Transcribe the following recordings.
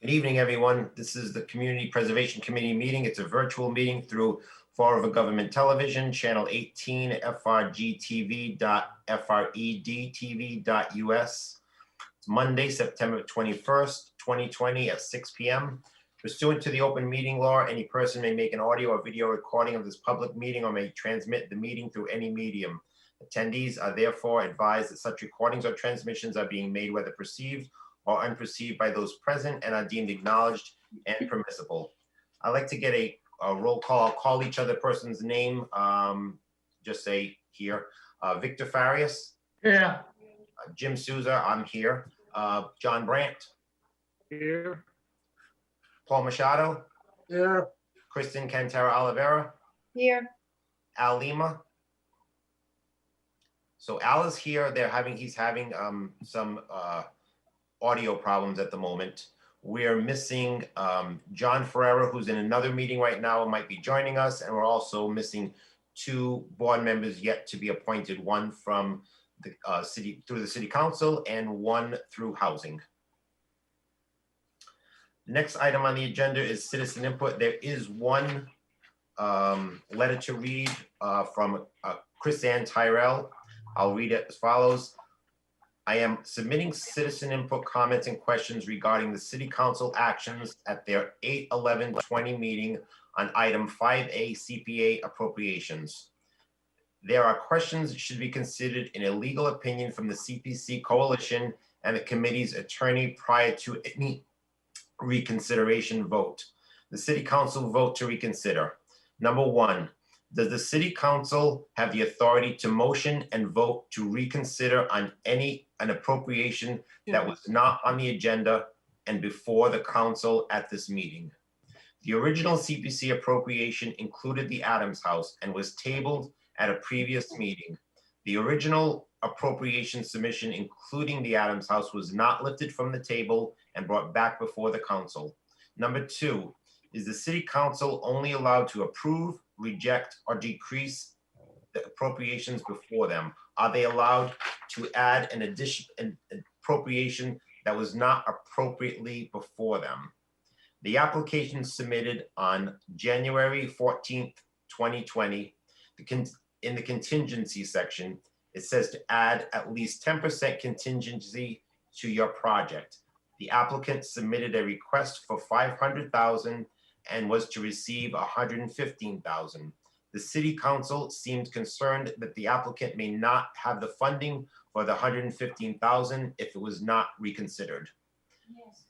Good evening, everyone. This is the Community Preservation Committee meeting. It's a virtual meeting through Fall River Government Television, channel 18, frgtv.fredtv.us. It's Monday, September 21st, 2020 at 6 p.m. Pursuant to the open meeting law, any person may make an audio or video recording of this public meeting or may transmit the meeting through any medium. Attendees are therefore advised that such recordings or transmissions are being made whether perceived or unperceived by those present and are deemed acknowledged and permissible. I'd like to get a roll call. I'll call each other person's name. Just say here. Victor Farias. Yeah. Jim Souza, I'm here. John Brandt. Here. Paul Machado. Here. Kristen Cantera Oliveira. Here. Al Lima. So Al is here. He's having some audio problems at the moment. We're missing John Ferreira, who's in another meeting right now and might be joining us. And we're also missing two board members yet to be appointed, one from the through the city council and one through housing. The next item on the agenda is citizen input. There is one letter to read from Chris Ann Tyrell. I'll read it as follows. I am submitting citizen input comments and questions regarding the city council actions at their 8/11/20 meeting on item 5A CPA appropriations. There are questions that should be considered in a legal opinion from the CPC coalition and the committee's attorney prior to any reconsideration vote. The city council vote to reconsider. Number one, does the city council have the authority to motion and vote to reconsider on an appropriation that was not on the agenda and before the council at this meeting? The original CPC appropriation included the Adams House and was tabled at a previous meeting. The original appropriation submission, including the Adams House, was not lifted from the table and brought back before the council. Number two, is the city council only allowed to approve, reject, or decrease the appropriations before them? Are they allowed to add an appropriation that was not appropriately before them? The application submitted on January 14th, 2020, in the contingency section, it says to add at least 10% contingency to your project. The applicant submitted a request for $500,000 and was to receive $115,000. The city council seemed concerned that the applicant may not have the funding for the $115,000 if it was not reconsidered. Yes.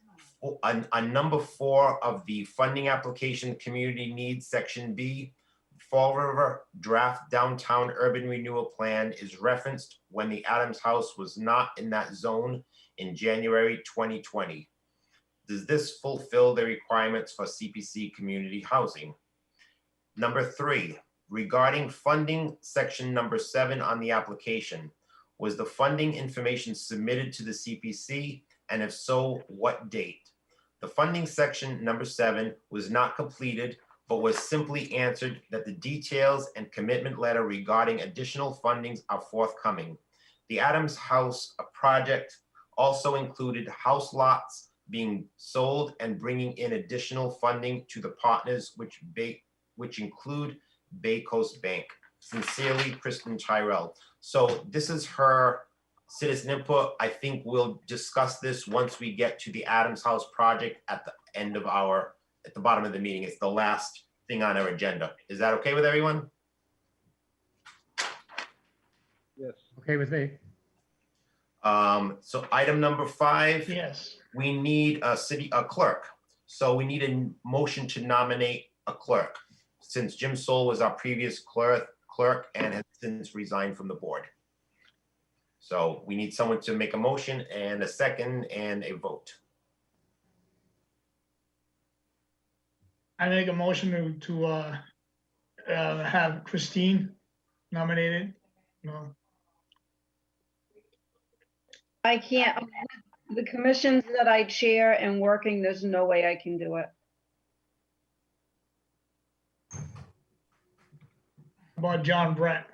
On number 4 of the funding application, community needs section B, Fall River draft downtown urban renewal plan is referenced when the Adams House was not in that zone in January 2020. Does this fulfill the requirements for CPC community housing? Number 3, regarding funding section number 7 on the application, was the funding information submitted to the CPC? And if so, what date? The funding section number 7 was not completed, but was simply answered that the details and commitment letter regarding additional fundings are forthcoming. The Adams House project also included house lots being sold and bringing in additional funding to the partners, which include Bay Coast Bank. Sincerely, Kristen Tyrell. So this is her citizen input. I think we'll discuss this once we get to the Adams House project at the end of at the bottom of the meeting. It's the last thing on our agenda. Is that okay with everyone? Yes. Okay with me. So item number 5. Yes. We need a clerk. So we need a motion to nominate a clerk, since Jim Soul was our previous clerk and has since resigned from the board. So we need someone to make a motion and a second and a vote. I make a motion to have Christine nominated. No. I can't, the commissions that I chair and working, there's no way I can do it. About John Brett.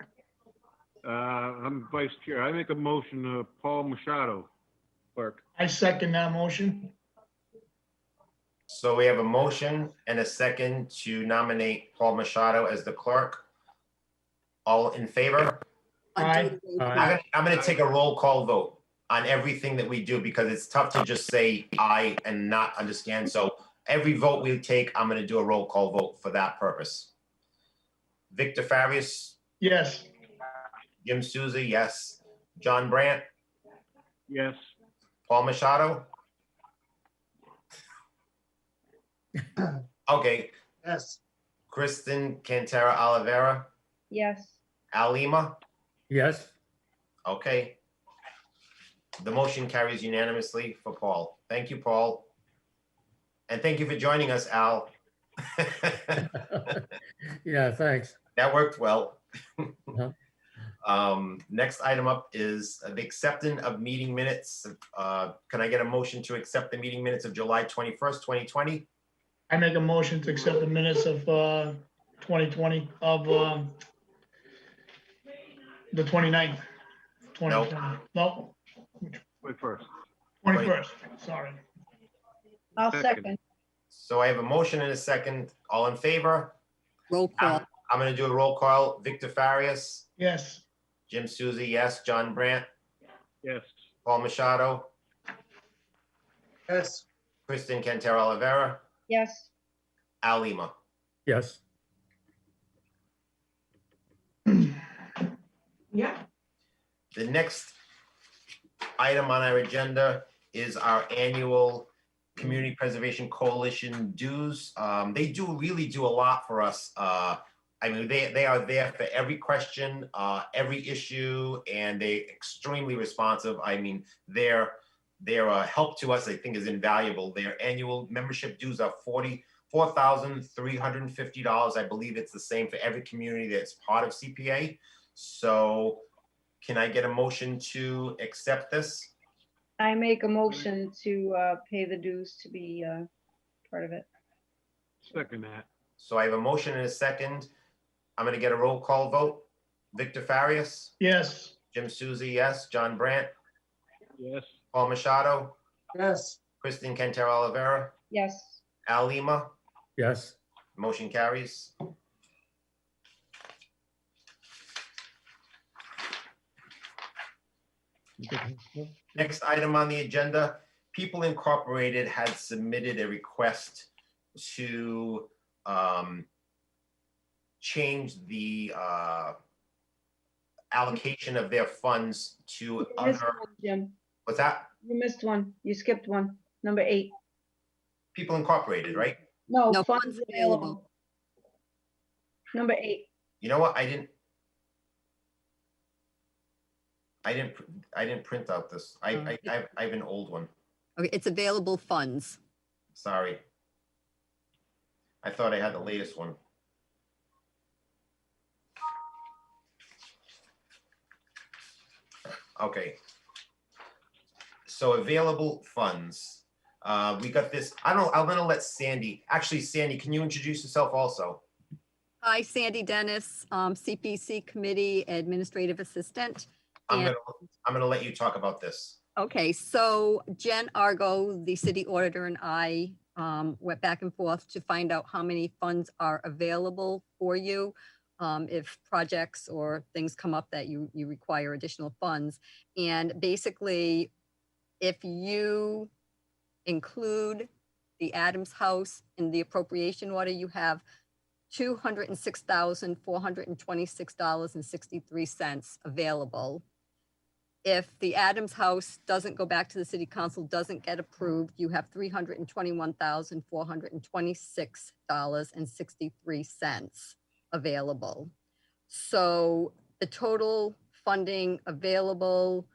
I'm vice chair. I make a motion, Paul Machado, clerk. I second that motion. So we have a motion and a second to nominate Paul Machado as the clerk. All in favor? Aye. I'm gonna take a roll call vote on everything that we do because it's tough to just say aye and not understand. So every vote we take, I'm gonna do a roll call vote for that purpose. Victor Farias, Yes. Jim Souza, yes. John Brandt, Yes. Paul Machado? Okay, Yes. Kristen Cantera Oliveira, Yes. Al Lima? Yes. Okay. The motion carries unanimously for Paul. Thank you, Paul. And thank you for joining us, Al. Yeah, thanks. That worked well. Uh-huh. Next item up is the acceptance of meeting minutes. Can I get a motion to accept the meeting minutes of July 21st, 2020? I make a motion to accept the minutes of 2020 of the 29th. 2020. No, Wait first. 21st, sorry. I'll Second. second. So I have a motion and a second. All in favor? Roll call. I'm going to do a roll call. Victor Farias, Yes. Jim Souza, yes. John Brandt, Yes. Paul Machado, Yes. Kristen Cantera Oliveira, Yes. Al Lima. Yes. Yeah. The next item on our agenda is our annual Community Preservation Coalition dues. They really do a lot for us. I mean, they are there for every question, every issue, and they're extremely responsive. I mean, their help to us, I think, is invaluable. Their annual membership dues are $44,350. I believe it's the same for every community that's part of CPA. So can I get a motion to accept this? I make a motion to pay the dues to be part of it. Second that. So I have a motion and a second. I'm going to get a roll call vote. Victor Farias, Yes. Jim Souza, yes. John Brandt, Yes. Paul Machado, Yes. Kristen Cantera Oliveira, Yes. Al Lima. Yes. Motion carries. Next item on the agenda, People Incorporated had submitted a request to change the allocation of their funds to You missed other, one, Jim. what's that? You missed one. You skipped one. Number 8. People Incorporated, right? No, No, funds funds available. available. Number 8. You know what? I didn't print out this. I have an old one. Okay, it's available funds. Sorry. I thought I had the latest one. Okay. So available funds. We got this. I don't know. I'm gonna let Sandy. Actually, Sandy, can you introduce yourself also? Hi, Sandy Dennis, CPC Committee Administrative Assistant. And- I'm gonna let you talk about this. Okay, so Jen Argo, the city auditor, and I went back and forth to find out how many funds are available for you if projects or things come up that you require additional funds. And basically, if you include the Adams House in the appropriation order, you have $206,426.63 available. If the Adams House doesn't go back to the city council, doesn't get approved, you have $321,426.63 available. So the total funding available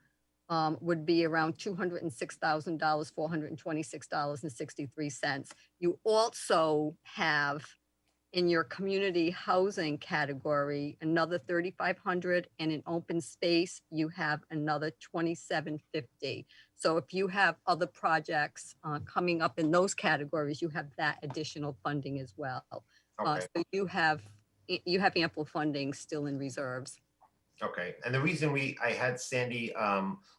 would be around $206,000, $426.63. You also have in your community housing category, another 3,500, and in open space, you have another 2,750. So if you have other projects coming up in those categories, you have that additional funding as well. Okay. So you have ample funding still in reserves. Okay, and the reason I had Sandy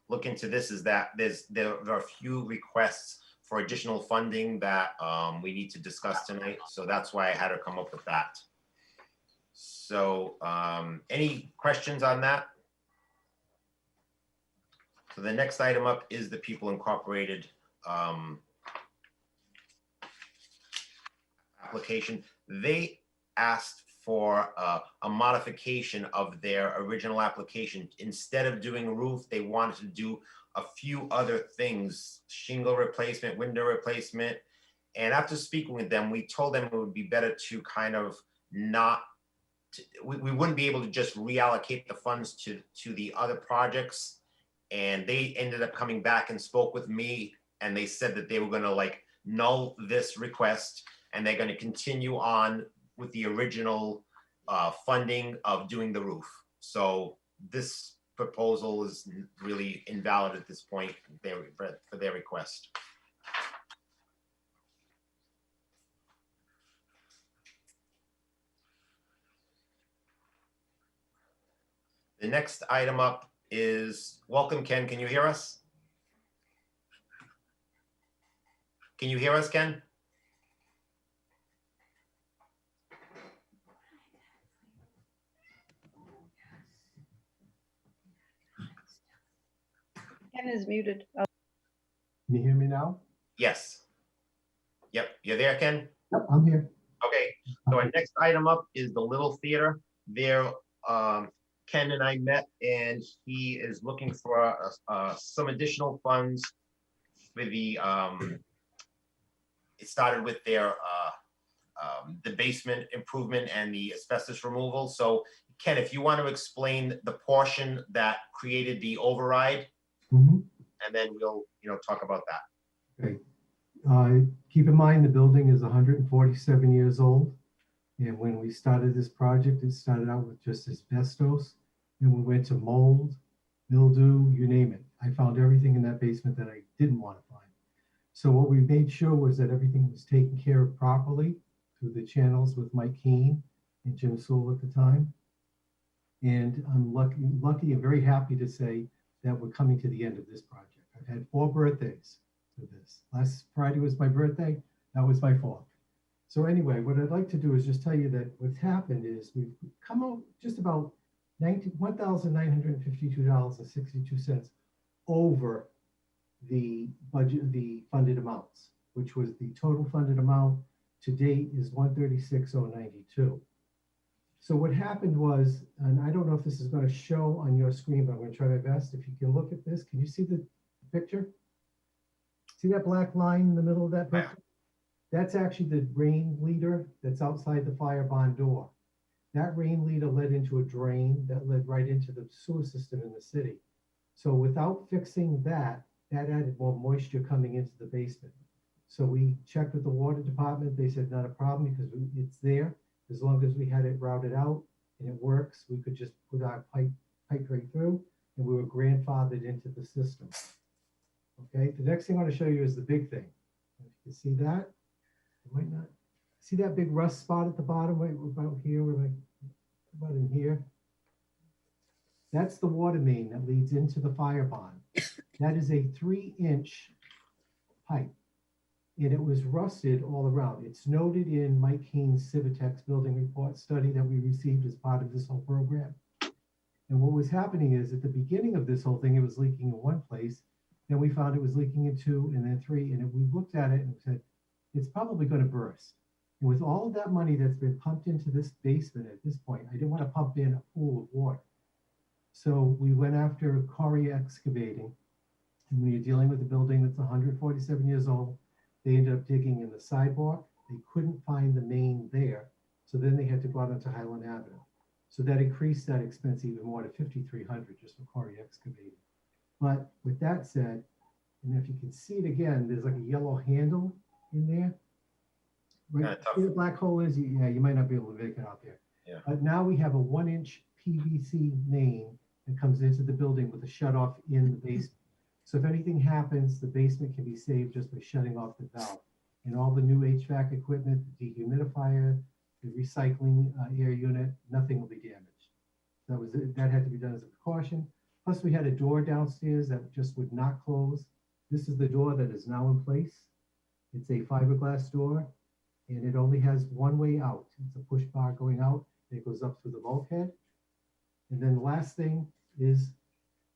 look into this is that there are a few requests for additional funding that we need to discuss tonight. So that's why I had her come up with that. So any questions on that? So the next item up is the People Incorporated application. They asked for a modification of their original application. Instead of doing a roof, they wanted to do a few other things, shingle replacement, window replacement. And after speaking with them, we told them it would be better to kind of not, we wouldn't be able to just reallocate the funds to the other projects. And they ended up coming back and spoke with me, and they said that they were gonna like null this request, and they're gonna continue on with the original funding of doing the roof. So this proposal is really invalid at this point for their request. The next item up is, welcome Ken, can you hear us? Can you hear us, Ken? Ken is muted. Oh, Can you hear me now? Yes. Yep, you're there, Ken? Yep, I'm here. Okay, so our next item up is the Little Theater. There, Ken and I met, and he is looking for some additional funds for the, it started with their, the basement improvement and the asbestos removal. So Ken, if you want to explain the portion that created the override, Mhm. and then we'll, talk about that. Okay. Keep in mind, the building is 147 years old. And when we started this project, it started out with just asbestos. Then we went to mold, mildew, you name it. I found everything in that basement that I didn't want to find. So what we made sure was that everything was taken care of properly through the channels with Mike Keane and Jim Sewell at the time. And I'm lucky and very happy to say that we're coming to the end of this project. I've had 4 birthdays for this. Last Friday was my birthday. That was my 4th. So anyway, what I'd like to do is just tell you that what's happened is we've come out just about $1,952.62 over the budget, the funded amounts, which was the total funded amount to date is $136,092. So what happened was, and I don't know if this is going to show on your screen, but I'm going to try my best. If you can look at this, can you see the picture? See that black line in the middle of that picture? That's actually the rain leader that's outside the fire barn door. That rain leader led into a drain that led right into the sewer system in the city. So without fixing that, that added more moisture coming into the basement. So we checked with the water department. They said not a problem because it's there. As long as we had it routed out and it works, we could just put our pipe right through, and we were grandfathered into the system. Okay, the next thing I want to show you is the big thing. If you can see that, you might not see that big rust spot at the bottom, right about here, about in here. That's the water main that leads into the fire barn. That is a 3-inch pipe, and it was rusted all around. It's noted in Mike Keene's Civitex building report study that we received as part of this whole program. And what was happening is at the beginning of this whole thing, it was leaking in one place. Then we found it was leaking in 2 and then 3. And we looked at it and said, it's probably going to burst. And with all of that money that's been pumped into this basement at this point, I didn't want to pump in a pool of water. So we went after Corey Excavating. And when you're dealing with a building that's 147 years old, they ended up digging in the sidewalk. They couldn't find the main there. So then they had to go out onto Highland Avenue. So that increased that expense even more to $5,300 just for Corey Excavating. But with that said, and if you can see it again, there's like a yellow handle in there. Right where the black hole is, you might not be able to make it out there. Yeah. But now we have a 1-inch PVC main that comes into the building with a shutoff in the basement. So if anything happens, the basement can be saved just by shutting off the valve. And all the new HVAC equipment, the dehumidifier, the recycling air unit, nothing will be damaged. That had to be done as a precaution. Plus we had a door downstairs that just would not close. This is the door that is now in place. It's a fiberglass door, and it only has one way out. It's a push bar going out, and it goes up through the bulkhead. And then the last thing is,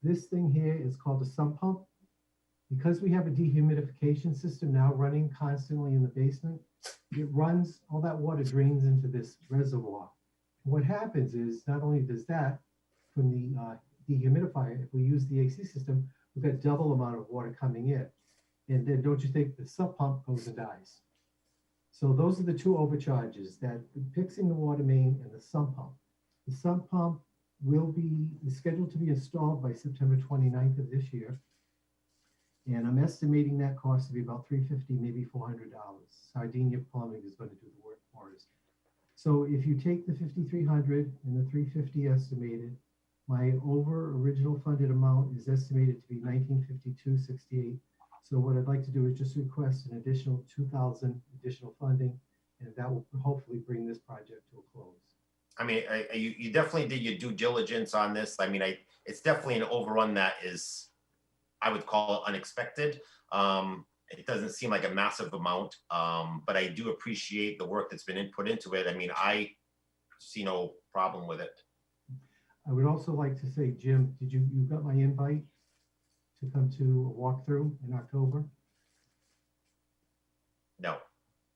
this thing here is called a sump pump. Because we have a dehumidification system now running constantly in the basement, it runs, all that water drains into this reservoir. What happens is, not only does that, from the dehumidifier, if we use the AC system, we've got double amount of water coming in. And then don't you think the sump pump goes and dies? So those are the two overcharges, that fixing the water main and the sump pump. The sump pump is scheduled to be installed by September 29th of this year. And I'm estimating that cost to be about $350, maybe $400. Sardinia Plumbing is going to do the work for us. So if you take the 5,300 and the 350 estimated, my original funded amount is estimated to be 1952.68. So what I'd like to do is just request an additional 2,000 additional funding, and that will hopefully bring this project to a close. I mean, you definitely did your due diligence on this. I mean, it's definitely an overrun that is, I would call it unexpected. It doesn't seem like a massive amount, but I do appreciate the work that's been put into it. I mean, I see no problem with it. I would also like to say, Jim, you got my invite to come to a walkthrough in October? No.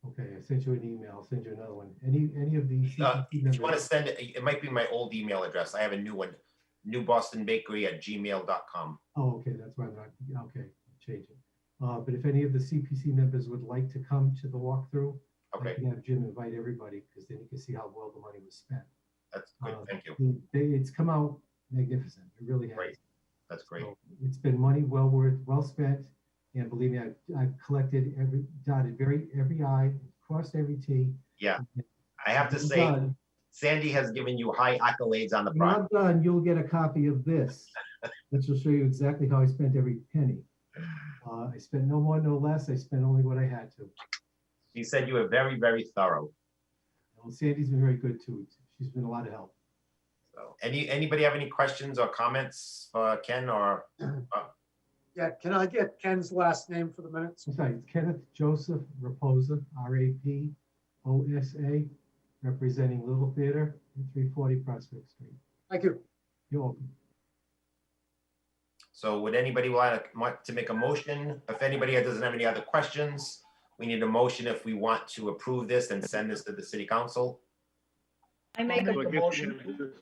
Okay, I sent you an email. I'll send you another one. Any of these? If you want to send it, it might be my old email address. I have a new one, newbostonbakery@gmail.com. Oh, okay, that's why I'm not, okay, change it. But if any of the CPC members would like to come to the walkthrough, I Okay, can have Jim invite everybody, because then you can see how well the money was spent. that's good. Thank you. It's come out magnificent. It really has. Great. That's great. So it's been money well spent. And believe me, I've collected dotted every I, crossed every T. Yeah, I have to When I'm say, done- Sandy has given you high accolades on the when I'm project. done, you'll get a copy of this, which will show you exactly how I spent every penny. I spent no more, no less. I spent only what I had to. She said you were very, very thorough. Well, Sandy's been very good too. She's been a lot of help. So, anybody have any questions or comments for Ken or? Yeah, can I get Ken's last name for the minutes? I'm sorry, it's Kenneth Joseph Raposa, RAPOSA, representing Little Theater at 340 Prospect Street. Thank you. You're welcome. So would anybody want to make a motion? If anybody doesn't have any other questions, we need a motion if we want to approve this and send this to the city council. I make I'll a, make the motion.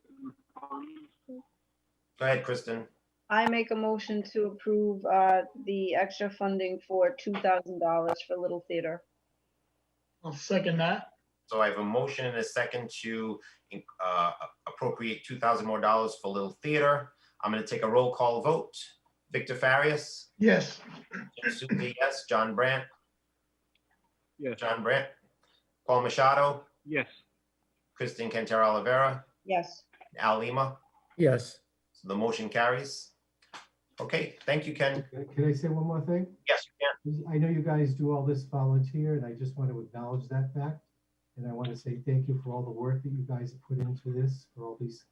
Go ahead, Kristen. I make a motion to approve the extra funding for $2,000 for Little Theater. I'll second that. So I have a motion and a second to appropriate $2,000 more for Little Theater. I'm going to take a roll call vote. Victor Farias, Yes, Jim Susi, yes. John Brandt, Yes. Paul Machado, Yes. Kristen Cantero Oliveira, Yes. Al Lima. yes, So the motion carries. Okay, thank you, Ken. Can I say one more thing? Yes, you can. I know you guys do all this volunteer, and I just want to acknowledge that fact. And I want to say thank you for all the work that you guys have put into this for all these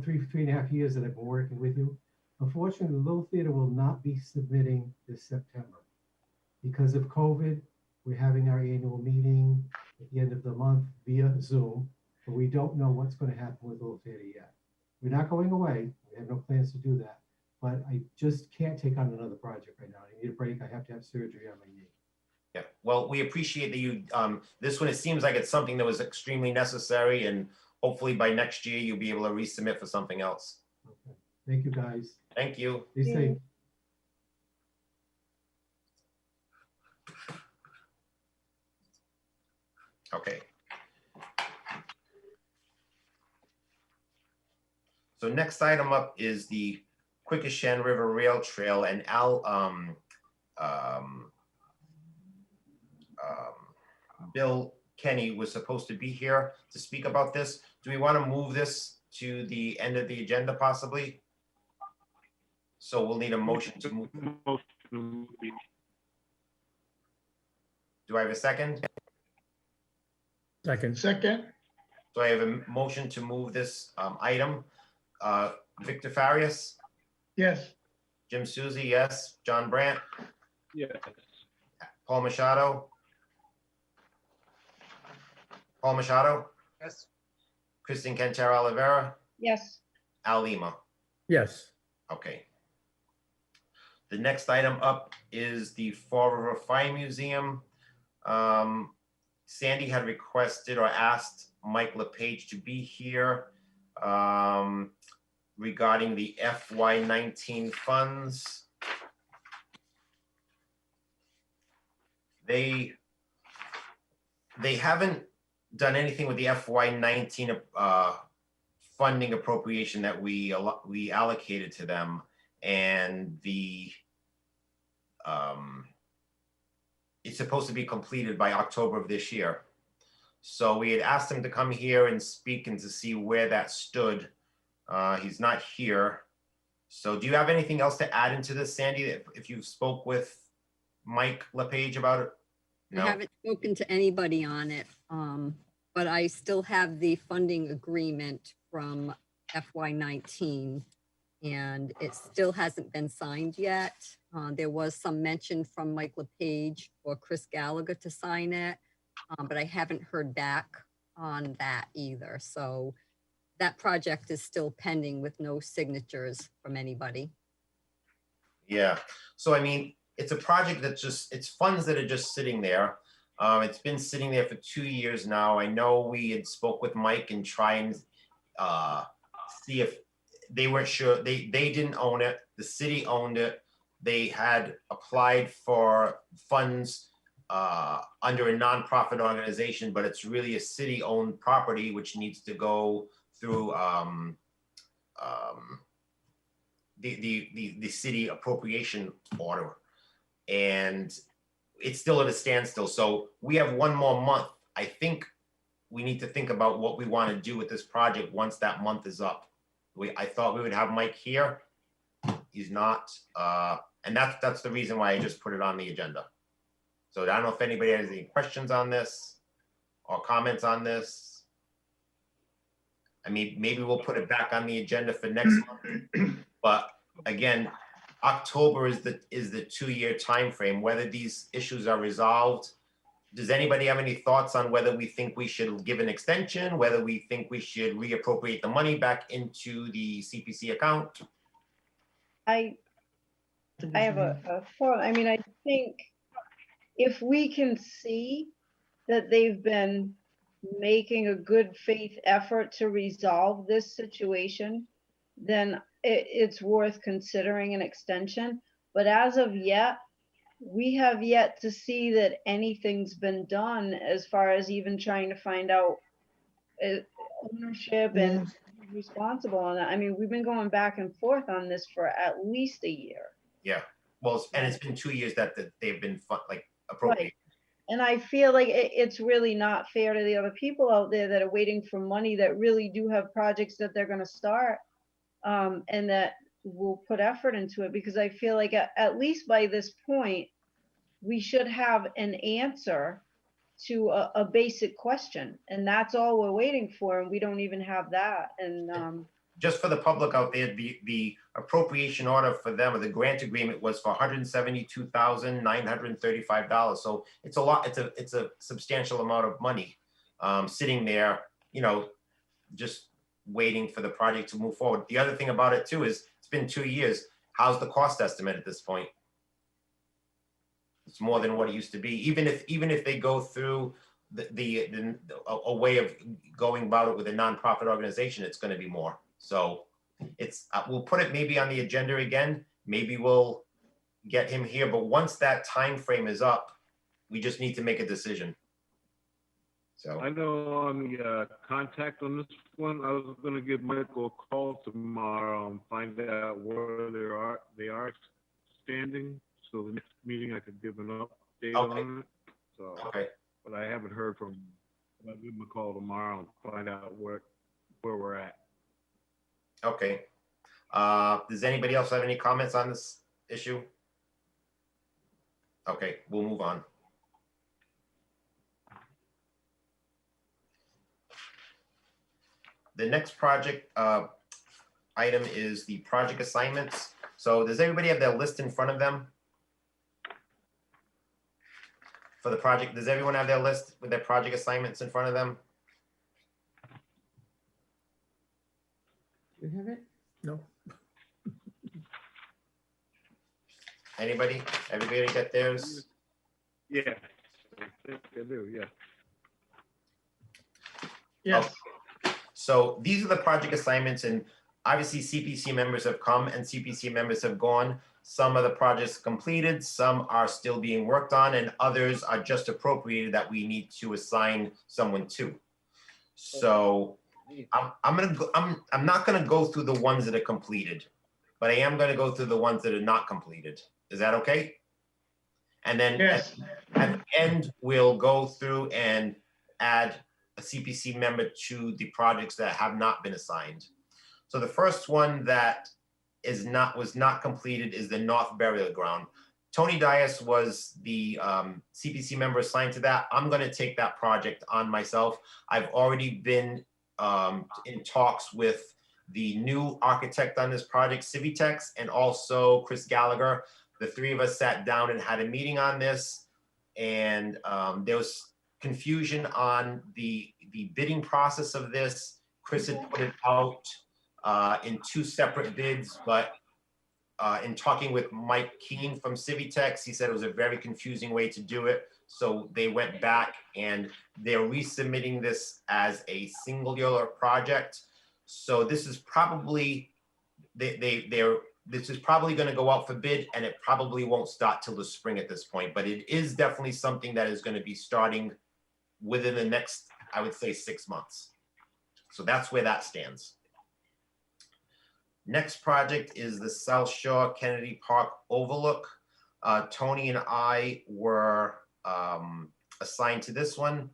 three and a half years that I've been working with you. Unfortunately, the Little Theater will not be submitting this September. Because of COVID, we're having our annual meeting at the end of the month via Zoom, but we don't know what's going to happen with Little Theater yet. We're not going away. We have no plans to do that. But I just can't take on another project right now. I need a break. I have to have surgery on my knee. Yeah, well, we appreciate that you, this one, it seems like it's something that was extremely necessary, and hopefully by next year, you'll be able to resubmit for something else. Okay. Thank you, guys. Thank you. Be safe. Okay. So next item up is the Quequechan River Rail Trail, and Bill Kenny was supposed to be here to speak about this. Do we want to move this to the end of the agenda possibly? So we'll need a motion to move. Do I have a second? second, second, So I have a motion to move this item. Victor Farias, yes, Jim Susi, yes. John Brandt, Yes. Paul Machado, Paul Machado, Yes. Kristen Cantara Olivera, yes, Al Lima. yes, Okay. The next item up is the Fall River Fire Museum. Sandy had requested or asked Mike LePage to be here regarding the FY19 funds. They haven't done anything with the FY19 funding appropriation that we allocated to them, and it's supposed to be completed by October of this year. So we had asked him to come here and speak and to see where that stood. He's not here. So do you have anything else to add into this, Sandy, if you spoke with Mike LePage about it? I haven't spoken to anybody on it, but I still have the funding agreement from FY19, and it still hasn't been signed yet. There was some mention from Mike LePage or Chris Gallagher to sign it, but I haven't heard back on that either. So that project is still pending with no signatures from anybody. Yeah, so I mean, it's a project that's it's funds that are just sitting there. It's been sitting there for 2 years now. I know we had spoke with Mike and try and see if they weren't sure. They didn't own it. The city owned it. They had applied for funds under a nonprofit organization, but it's really a city-owned property which needs to go through the city appropriation order, and it's still at a standstill. So we have 1 more month. I think we need to think about what we want to do with this project once that month is up. I thought we would have Mike here. He's not, and that's the reason why I just put it on the agenda. So I don't know if anybody has any questions on this or comments on this. I mean, maybe we'll put it back on the agenda for next month. But again, October is the 2-year time frame. Whether these issues are resolved, does anybody have any thoughts on whether we think we should give an extension, whether we think we should reappropriate the money back into the CPC account? I have a thought. I mean, I think if we can see that they've been making a good faith effort to resolve this situation, then it's worth considering an extension. But as of yet, we have yet to see that anything's been done as far as even trying to find out ownership and who's responsible on that. I mean, we've been going back and forth on this for at least a year. Yeah, well, and it's been 2 years that they've been appropriate. Right. And I feel like it's really not fair to the other people out there that are waiting for money that really do have projects that they're going to start, and that will put effort into it, because I feel like at least by this point, we should have an answer to a basic question, and that's all we're waiting for, and we don't even have that. And just for the public out there, the appropriation order for them, or the grant agreement, was for $172,935. So it's a lot. It's a substantial amount of money sitting there, just waiting for the project to move forward. The other thing about it too is it's been 2 years. How's the cost estimate at this point? It's more than what it used to be. Even if they go through a way of going about it with a nonprofit organization, it's going to be more. So we'll put it maybe on the agenda again. Maybe we'll get him here. But once that time frame is up, we just need to make a decision. So I know on the contact on this one, I was going to give Michael a call tomorrow and find out where they are standing. So the next meeting I could give an update on it. So, okay. But I haven't heard from him. I'll give him a call tomorrow and find out where we're at. Okay. Does anybody else have any comments on this issue? Okay, we'll move on. The next project item is the project assignments. So does everybody have their list in front of them? For the project, does everyone have their list with their project assignments in front of them? Anybody? Everybody get theirs? Yeah. I think I do, yeah. Yes, So these are the project assignments, and obviously CPC members have come and CPC members have gone. Some of the projects completed, some are still being worked on, and others are just appropriated that we need to assign someone to. So I'm not gonna go through the ones that are completed, but I am gonna go through the ones that are not completed. Is that okay? And then yes, at the end, we'll go through and add a CPC member to the projects that have not been assigned. So the first one that was not completed is the North Burial Ground. Tony Dias was the CPC member assigned to that. I'm gonna take that project on myself. I've already been in talks with the new architect on this project, Civitex, and also Chris Gallagher. The three of us sat down and had a meeting on this, and there was confusion on the bidding process of this. Chris had put it out in 2 separate bids, but in talking with Mike Keene from Civitex, he said it was a very confusing way to do it. So they went back and they're resubmitting this as a singular project. So this is probably, this is probably gonna go out for bid, and it probably won't start till the spring at this point, but it is definitely something that is gonna be starting within the next, I would say, 6 months. So that's where that stands. Next project is the South Shore Kennedy Park Overlook. Tony and I were assigned to this one.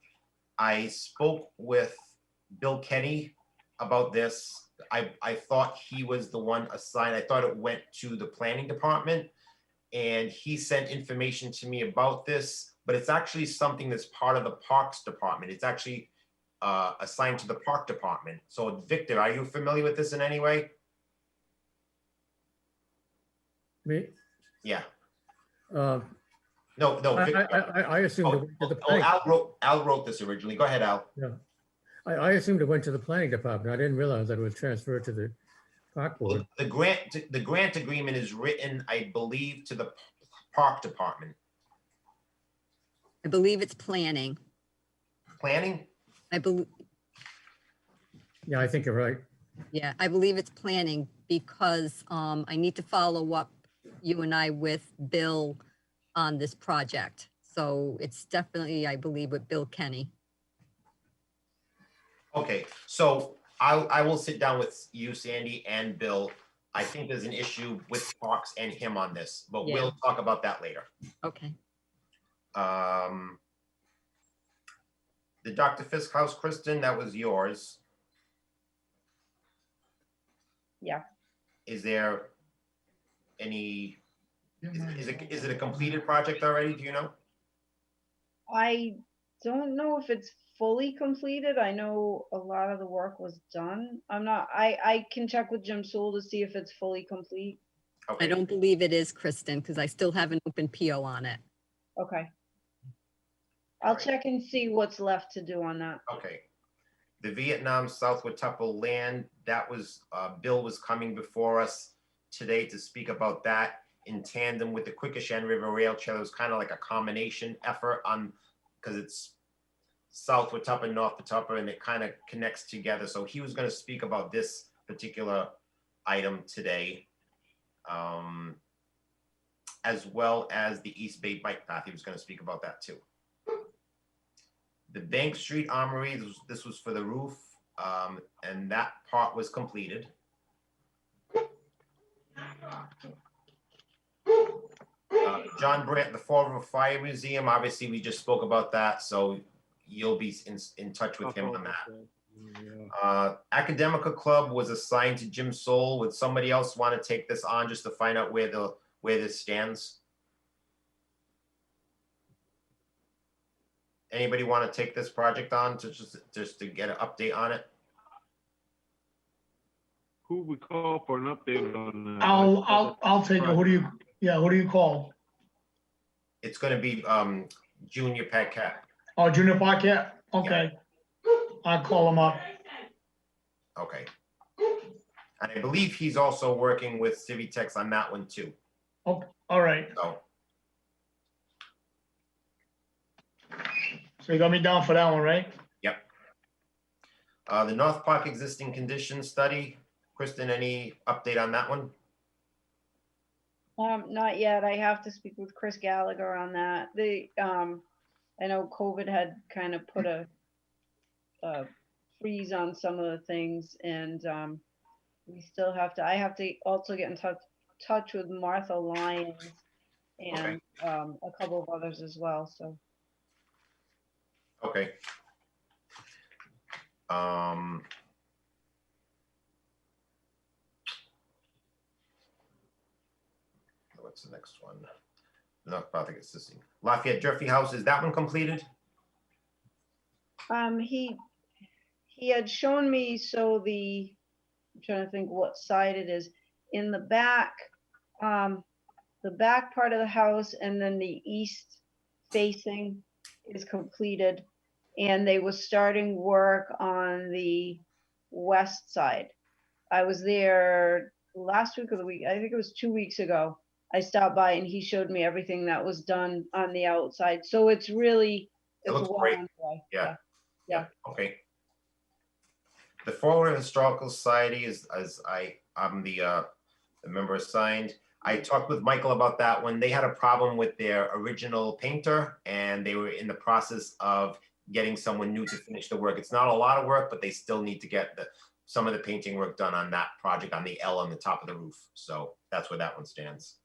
I spoke with Bill Kenny about this. I thought he was the one assigned. I thought it went to the planning department, and he sent information to me about this, but it's actually something that's part of the Parks Department. It's actually assigned to the Park Department. So Victor, are you familiar with this in any way? Me? Yeah. Uh, No, Victor. I assumed it went to the planning. Al wrote this originally. Go ahead, Al. Yeah. I assumed it went to the planning department. I didn't realize that it was transferred to the park board. The grant agreement is written, I believe, to the Park Department. I believe it's planning. Planning? I believe, Yeah, I think you're right. yeah, I believe it's planning because I need to follow up you and I with Bill on this project. So it's definitely, I believe, with Bill Kenny. Okay, so I will sit down with you, Sandy, and Bill. I think there's an issue with Parks and him on this, but Yeah. we'll talk about that later. Okay. The Dr. Fisk House, Kristen, that was yours. Yeah. Is there any, is it a completed project already? Do you know? I don't know if it's fully completed. I know a lot of the work was done. I can check with Jim Sewell to see if it's fully complete. Okay. I don't believe it is, Kristen, because I still have an open PO on it. Okay. I'll check and see what's left to do on that. Okay. The Vietnam Southwood Tupper land, that was, Bill was coming before us today to speak about that in tandem with the Quikasham River Rail Trail. It was kind of like a combination effort on, because it's South Watuppa, North Watuppa, and it kind of connects together. So he was going to speak about this particular item today, as well as the East Bay Bike Path. He was going to speak about that too. The Bank Street Armory, this was for the roof, and that part was completed. John Brandt, the Fall River Fire Museum, obviously we just spoke about that, so you'll be in touch with him on that. Academica Club was assigned to Jim Soul. Would somebody else want to take this on just to find out where this stands? Anybody want to take this project on to just to get an update on it? Who we call for an update on? I'll take it. Who do you call? It's going to be Junior Paquette. Oh, Junior Paquette? Okay. I'll call him up. Okay. And I believe he's also working with Civitex on that one too. Oh, all right. So, So you got me down for that one, right? the North Park existing conditions study, Kristen, any update on that one? Not yet. I have to speak with Chris Gallagher on that. I know COVID had kind of put a freeze on some of the things, and we still have to, I have to also get in touch with Martha Lyons and a couple of others as well, so. Okay. What's the next one? North Park existing. Lafayette Durfee House, is that one completed? He had shown me, so I'm trying to think what side it is. In the back part of the house, and then the east facing is completed. And they were starting work on the west side. I was there last week of the week, I think it was 2 weeks ago. I stopped by and he showed me everything that was done on the outside. So it's really, It it's looks well great. underway. Yeah. Yeah. Okay. The Florida Historical Society is, I'm the member assigned. I talked with Michael about that when they had a problem with their original painter and they were in the process of getting someone new to finish the work. It's not a lot of work, but they still need to get some of the painting work done on that project on the L on the top of the roof. So that's where that one stands.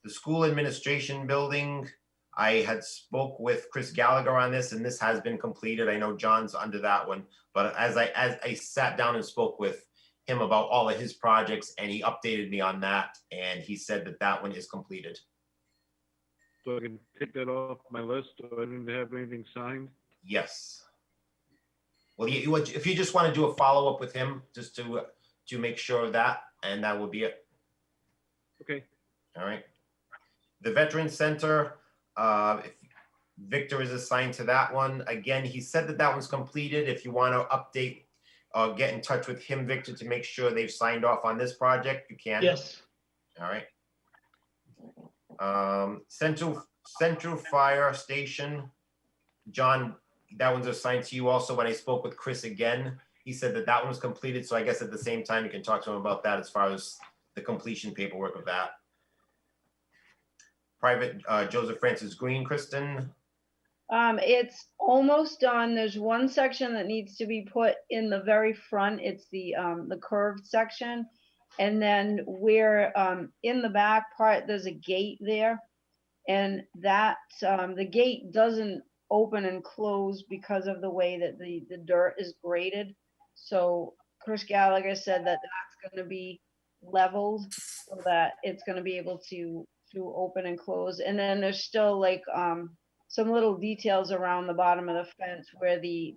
The school administration building, I had spoke with Chris Gallagher on this, and this has been completed. I know John's under that one, but as I sat down and spoke with him about all of his projects, and he updated me on that, and he said that that one is completed. So I can take that off my list, so I didn't have anything signed? Yes. Well, if you just want to do a follow-up with him, just to make sure of that, and that will be it. Okay. All right. The Veterans Center, if Victor is assigned to that one. Again, he said that that one's completed. If you want to update, get in touch with him, Victor, to make sure they've signed off on this project, you can. Yes. All right. Central Fire Station, John, that one's assigned to you also. When I spoke with Chris again, he said that that one was completed. So I guess at the same time, you can talk to him about that as far as the completion paperwork of that. Private Joseph Francis Green, Kristen. It's almost done. There's one section that needs to be put in the very front. It's the curved section. And then where in the back part, there's a gate there. And that the gate doesn't open and close because of the way that the dirt is graded. So Chris Gallagher said that that's going to be leveled so that it's going to be able to open and close. And then there's still like some little details around the bottom of the fence where the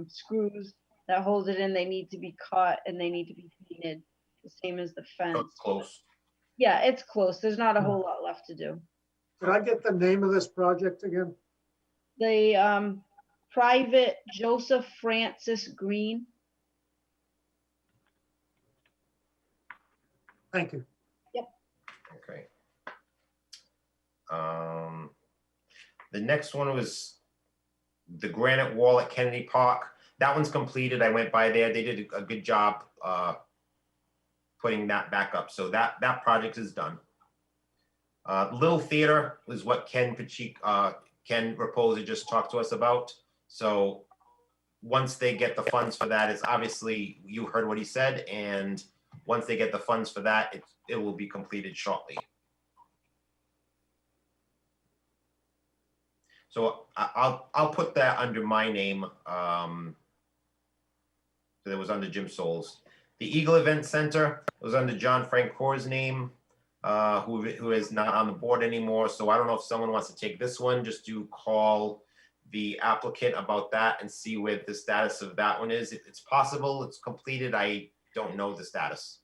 screws that hold it in, they need to be cut and they need to be painted the same as the fence. Oh, it's close. Yeah, it's close. There's not a whole lot left to do. Could I get the name of this project again? The private Joseph Francis Green. Thank you. Okay. The next one was the granite wall at Kennedy Park. That one's completed. I went by there. They did a good job putting that back up. So that project is done. Little Theater was what Ken Raposa just talked to us about. So once they get the funds for that, it's obviously, you heard what he said, and once they get the funds for that, it will be completed shortly. So I'll put that under my name. So it was under Jim Souls. The Eagle Event Center was under John Francor's name, who is not on the board anymore. So I don't know if someone wants to take this one, just to call the applicant about that and see what the status of that one is. If it's possible, it's completed. I don't know the status.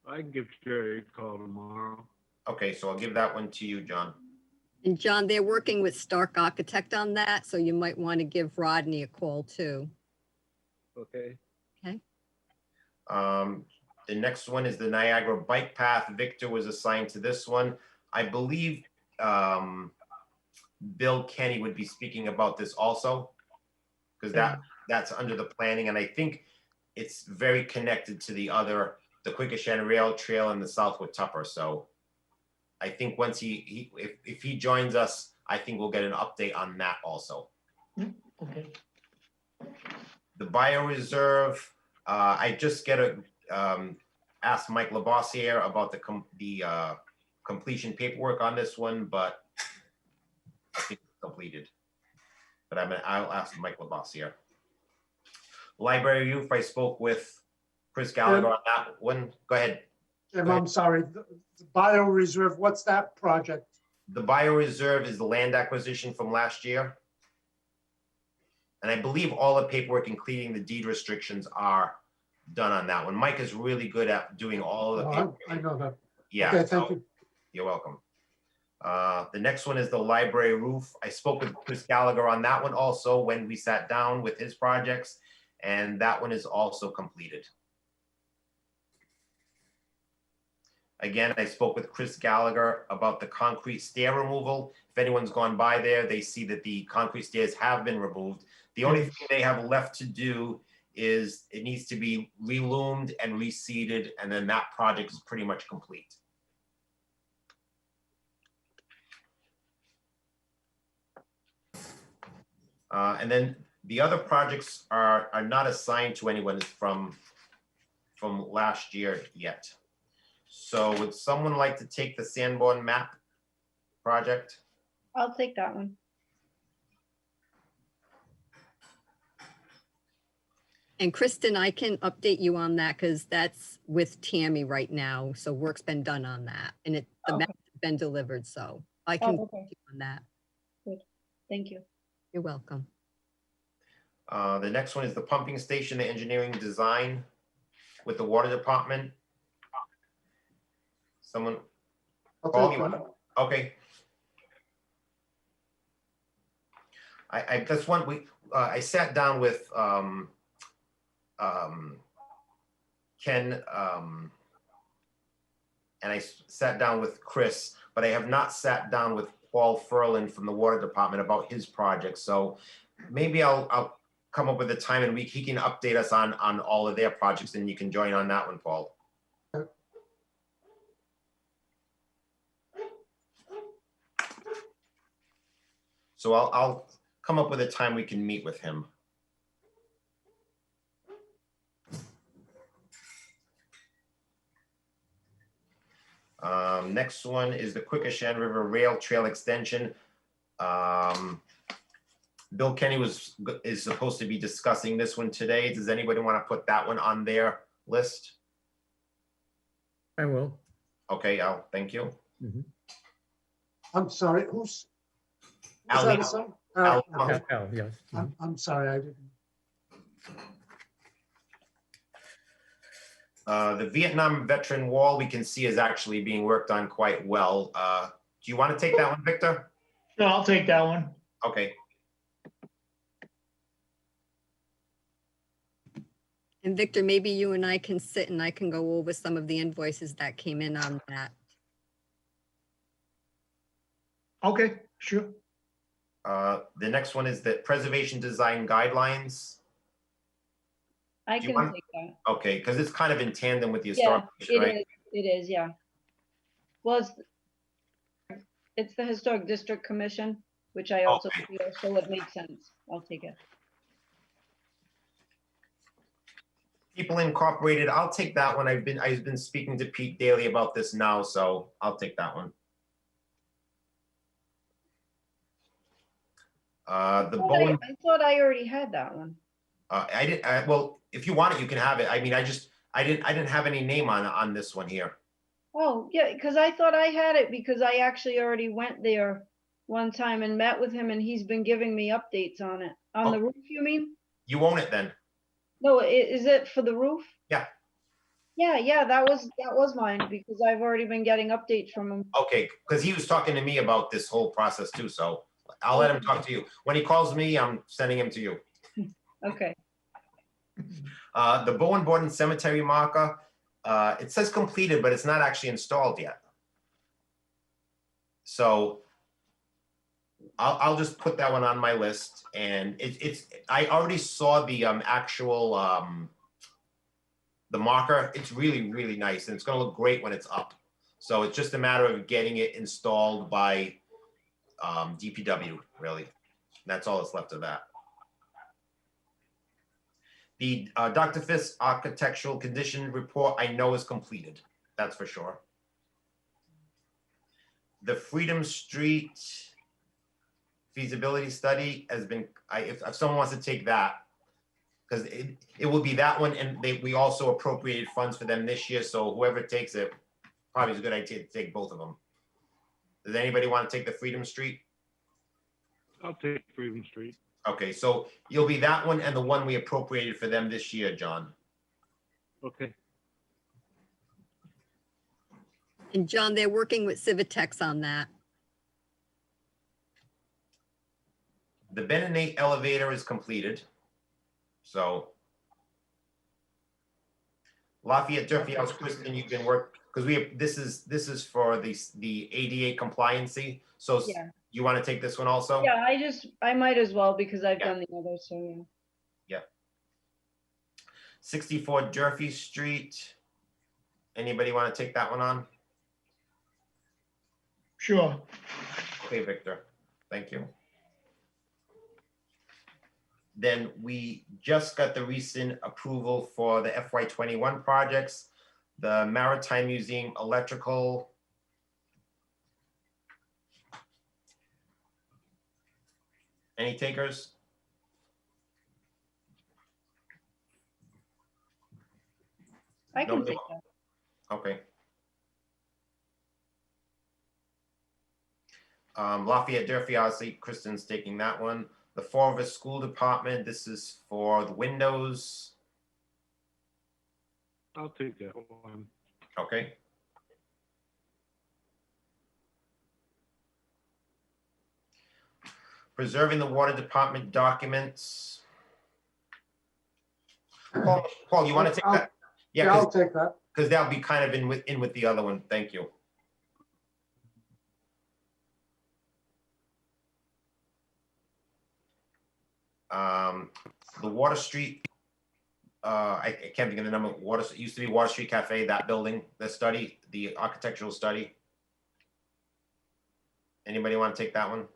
I can give Jerry a call tomorrow. Okay, so I'll give that one to you, John. And John, they're working with Stark Architect on that, so you might want to give Rodney a call too. Okay. Okay. The next one is the Niagara Bike Path. Victor was assigned to this one. I believe Bill Kenny would be speaking about this also, because that's under the planning, and I think it's very connected to the Quequechan Rail Trail and the Southwood Tupper. So I think once if he joins us, I think we'll get an update on that also. Okay. The bioreserve, I just asked Mike Labossiere about the completion paperwork on this one, but I think it's completed. But I'll ask Mike Labossiere. Library Youth, I spoke with Chris Gallagher on that one. Go ahead. Jim, I'm sorry, the bioreserve, what's that project? The bioreserve is the land acquisition from last year. And I believe all the paperwork, including the deed restrictions, are done on that one. Mike is really good at doing all of the paperwork. I know that. Yeah. Okay, so thank you. You're welcome. The next one is the library roof. I spoke with Chris Gallagher on that one also when we sat down with his projects, and that one is also completed. Again, I spoke with Chris Gallagher about the concrete stair removal. If anyone's gone by there, they see that the concrete stairs have been removed. The only thing they have left to do is it needs to be reloomed and reseeded, and then that project is pretty much complete. And then the other projects are not assigned to anyone from last year yet. So would someone like to take the Sanborn map project? I'll take that one. And Kristen, I can update you on that because that's with Tammy right now. So work's been done on that, and the Okay. map's been delivered. So I can Oh, okay. update you on that. Thank you. You're welcome. The next one is the pumping station, the engineering design with the water department. Someone, I'll Paul, take you that. want to? Okay. I just want, I sat down with Ken, and I sat down with Chris, but I have not sat down with Paul Furlan from the water department about his project. So maybe I'll come up with a time and he can update us on all of their projects, and you can join on that one, Paul. So I'll come up with a time we can meet with him. Next one is the Quequechan River Rail Trail Extension. Bill Kenny is supposed to be discussing this one today. Does anybody want to put that one on their list? I will. Okay, thank you. I'm sorry, who's? is Ali. that a son? Ali. Yes. I'm sorry, I didn't. The Vietnam Veteran Wall, we can see is actually being worked on quite well. Do you want to take that one, Victor? Sure, I'll take that one. Okay. And Victor, maybe you and I can sit and I can go over some of the invoices that came in on that. Okay, sure. The next one is the Preservation Design Guidelines. I Do you can want- take that. Okay, because it's kind of in tandem with the Yeah, historic, commission, right? it is, yeah. Well, it's the Historic District Commission, which I also Okay. feel, so it makes sense. I'll take it. People Incorporated, I'll take that one. I've been speaking to Pete Daly about this now, so I'll take that one. The Bowen, I thought I already had that one. I didn't, well, if you want it, you can have it. I mean, I didn't have any name on this one here. Oh, yeah, because I thought I had it because I actually already went there one time and met with him and he's been giving me updates on it. On the Oh. roof, you mean? You own it then? No, is it for the roof? Yeah. Yeah, that was mine because I've already been getting updates from him. Okay, because he was talking to me about this whole process too, so I'll let him talk to you. When he calls me, I'm sending him to you. Okay. The Bowen Borden Cemetery marker, it says completed, but it's not actually installed yet. So I'll just put that one on my list, and I already saw the actual the marker. It's really, really nice, and it's gonna look great when it's up. So it's just a matter of getting it installed by DPW, really. That's all that's left of that. The Dr. Fisk architectural condition report I know is completed. That's for sure. The Freedom Street feasibility study has been, if someone wants to take that, because it will be that one, and we also appropriated funds for them this year, so whoever takes it, probably is a good idea to take both of them. Does anybody want to take the Freedom Street? I'll take Freedom Street. Okay, so you'll be that one and the one we appropriated for them this year, John. Okay. And John, they're working with Civitex on that. The Bennett elevator is completed. So Lafayette Durfee House, Kristen, you can work, because this is for the ADA compliancy. So Yeah. you want to take this one also? Yeah, I might as well because I've Yeah. done the others, so yeah. 64 Durfee Street. Anybody want to take that one on? Sure. Okay, Victor, thank you. Then we just got the recent approval for the FY21 projects, the Maritime Museum electrical. Any takers? I can Nobody take wa- that. Okay. Lafayette Durfee, obviously, Kristen's taking that one. The Fall River School Department, this is for the windows. I'll take that one. Okay. Preserving the Water Department documents. Paul, you want to take that? Yeah, Yeah, I'll take that. because that'll be kind of in with the other one. Thank you. The Water Street, I can't think of the number. It used to be Water Street Cafe, that building, the study, the architectural study. Anybody want to take that one?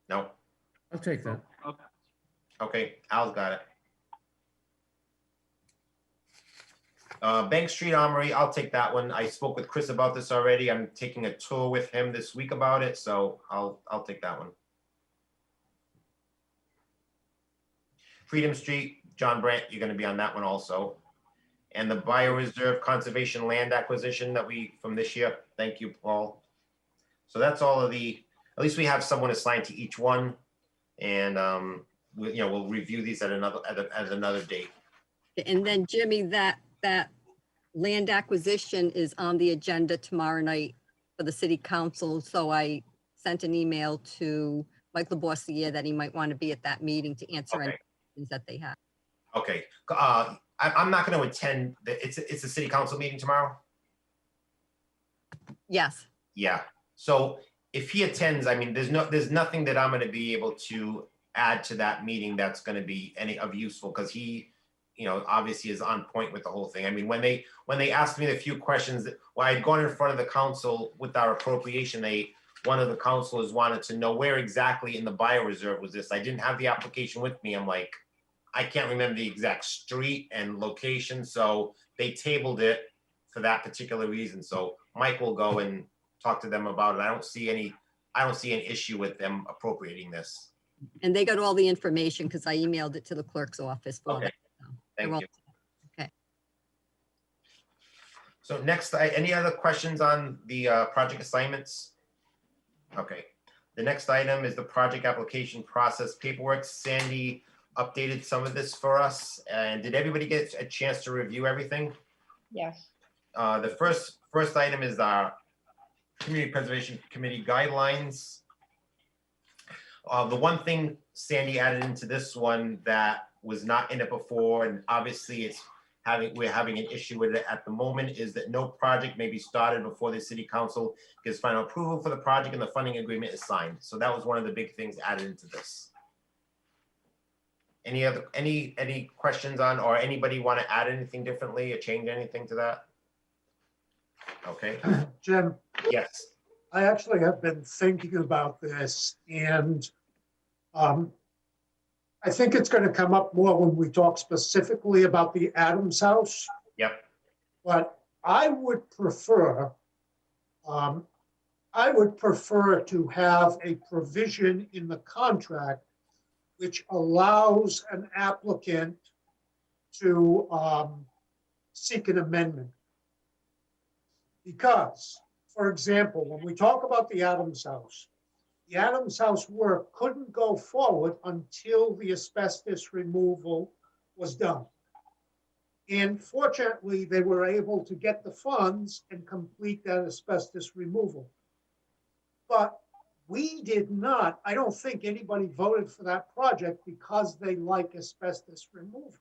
No? I'll take that. Okay, Al's got it. Bank Street Armory, I'll take that one. I spoke with Chris about this already. I'm taking a tour with him this week about it, so I'll take that one. Freedom Street, John Brandt, you're gonna be on that one also. And the Bioreserve Conservation Land Acquisition from this year. Thank you, Paul. So that's all of at least we have someone assigned to each one. And we'll review these at another date. And then Jimmy, that land acquisition is on the agenda tomorrow night for the city council. So I sent an email to Mike LaBossiere that he might want to be at that meeting to answer any Okay. questions that they have. Okay, I'm not gonna attend, it's a city council meeting tomorrow? Yes, Yeah, so if he attends, I mean, there's nothing that I'm gonna be able to add to that meeting that's gonna be any of useful, because he, obviously is on point with the whole thing. I mean, when they asked me the few questions, when I'd gone in front of the council with our appropriation, one of the councilors wanted to know where exactly in the bioreserve was this. I didn't have the application with me. I'm like, I can't remember the exact street and location, so they tabled it for that particular reason. So Mike will go and talk to them about it. I don't see an issue with them appropriating this. and they got all the information because I emailed it to the clerk's office. for Okay, them, so they're thank all- you. Okay. So next, any other questions on the project assignments? Okay, the next item is the project application process paperwork. Sandy updated some of this for us. And did everybody get a chance to review everything? Yes. The first item is our Community Preservation Committee guidelines. The one thing Sandy added into this one that was not in it before, and obviously we're having an issue with it at the moment, is that no project may be started before the city council gives final approval for the project and the funding agreement is signed. So that was one of the big things added into this. Any questions on, or anybody want to add anything differently or change anything to that? Okay, Jim, yes, I actually have been thinking about this, and I think it's going to come up more when we talk specifically about the Adams House. yep, But I would prefer to have a provision in the contract which allows an applicant to seek an amendment. Because, for example, when we talk about the Adams House work couldn't go forward until the asbestos removal was done. And fortunately, they were able to get the funds and complete that asbestos removal. But we did not, I don't think anybody voted for that project because they like asbestos removal.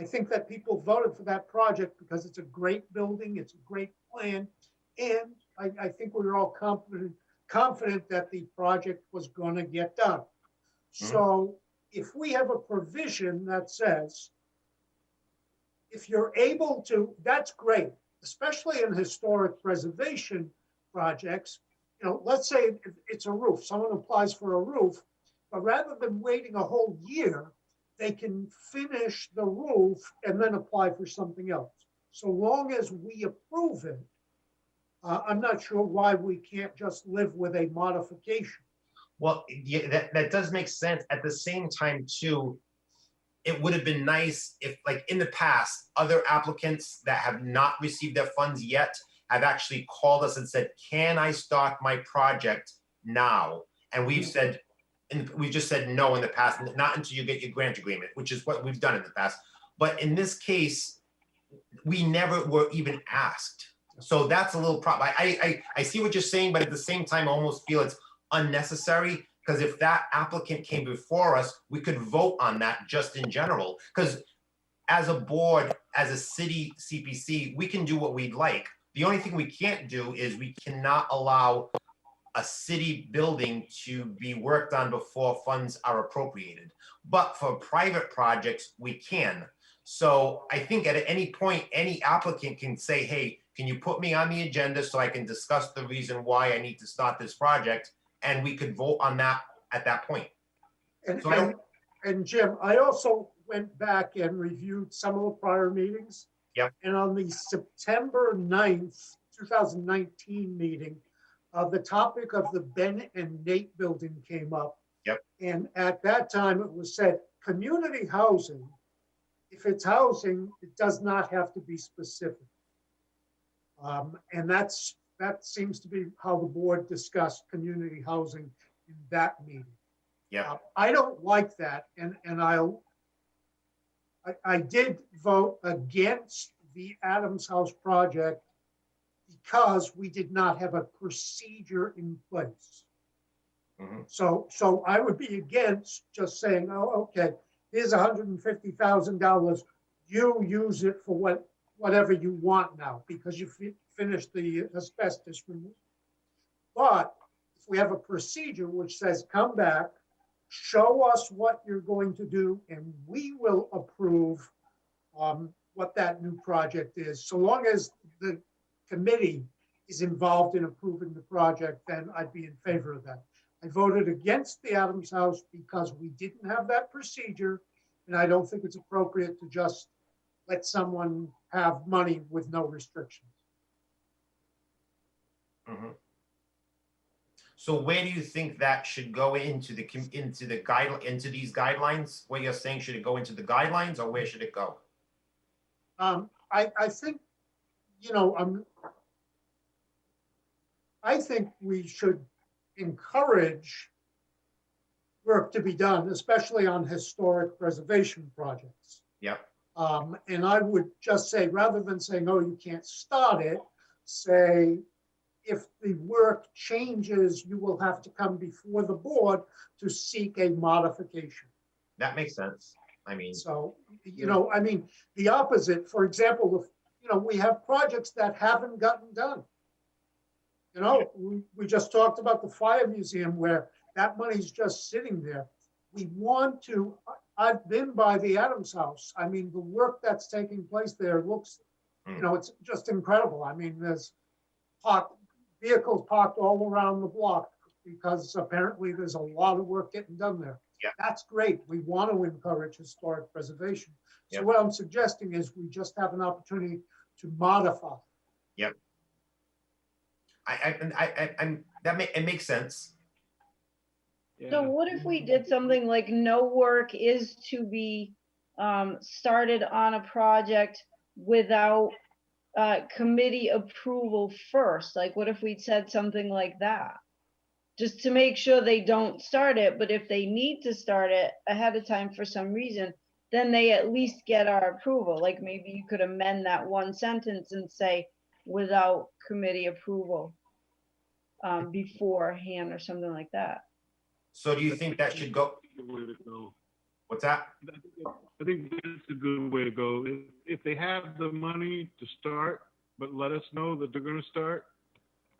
I think that people voted for that project because it's a great building, it's a great plan, and I think we were all confident that the project was going to get done. So if we have a provision that says, if you're able to, that's great, especially in historic preservation projects. You know, let's say it's a roof, someone applies for a roof, but rather than waiting a whole year, they can finish the roof and then apply for something else. So long as we approve it, I'm not sure why we can't just live with a modification. well, yeah, that does make sense. At the same time too, it would have been nice if, like in the past, other applicants that have not received their funds yet have actually called us and said, can I start my project now? And we've said, and we just said no in the past, not until you get your grant agreement, which is what we've done in the past. But in this case, we never were even asked. So that's a little problem. I see what you're saying, but at the same time, I almost feel it's unnecessary, because if that applicant came before us, we could vote on that just in general. Because as a board, as a city CPC, we can do what we'd like. The only thing we can't do is we cannot allow a city building to be worked on before funds are appropriated. But for private projects, we can. So I think at any point, any applicant can say, hey, can you put me on the agenda so I can discuss the reason why I need to start this project? And we could vote on that at that point. And, So I don't- and Jim, I also went back and reviewed some of the prior meetings. Yep. And on the September 9th, 2019 meeting, the topic of the Ben and Nate building came up. Yep. And at that time, it was said, community housing, if it's housing, it does not have to be specific. And that seems to be how the board discussed community housing in that meeting. Yeah. I don't like that, and I did vote against the Adams House project because we did not have a procedure in place. Mhm. So I would be against just saying, oh, okay, here's $150,000. You use it for whatever you want now because you finished the asbestos removal. But if we have a procedure which says, come back, show us what you're going to do, and we will approve what that new project is. So long as the committee is involved in approving the project, then I'd be in favor of that. I voted against the Adams House because we didn't have that procedure, and I don't think it's appropriate to just let someone have money with no restrictions. Mhm. So where do you think that should go into these guidelines? What you're saying, should it go into the guidelines, or where should it go? I think, I think we should encourage work to be done, especially on historic preservation projects. Yep. And I would just say, rather than saying, oh, you can't start it, say, if the work changes, you will have to come before the board to seek a modification. That makes sense. I mean, So, I mean, the opposite, for example, if, we have projects that haven't gotten done. We just talked about the fire museum where that money's just sitting there. We want to, I've been by the Adams House. I mean, the work that's taking place there looks, it's just incredible. I mean, there's vehicles parked all around the block because apparently there's a lot of work getting done there. Yeah. That's great. We want to encourage historic preservation. So Yep. what I'm suggesting is we just have an opportunity to modify. yep. It makes sense. So Yeah. what if we did something like no work is to be started on a project without committee approval first? Like, what if we said something like that? Just to make sure they don't start it, but if they need to start it ahead of time for some reason, then they at least get our approval. Like maybe you could amend that one sentence and say without committee approval beforehand or something like that. So do you think that should go? Good way to go. What's that? I think that's a good way to go. If they have the money to start, but let us know that they're gonna start,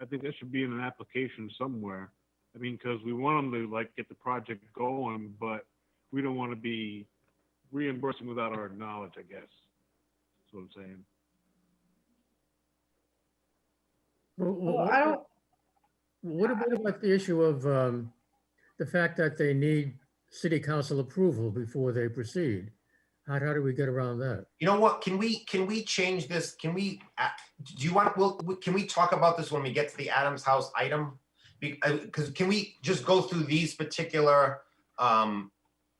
I think that should be in an application somewhere. I mean, because we want them to like get the project going, but we don't want to be reimbursing without our knowledge, I guess. That's what I'm saying. Well, I don't, What about the issue of the fact that they need city council approval before they proceed? How do we get around that? You know what? Can we change this? Can we, do you want, can we talk about this when we get to the Adams House item? Because can we just go through these particular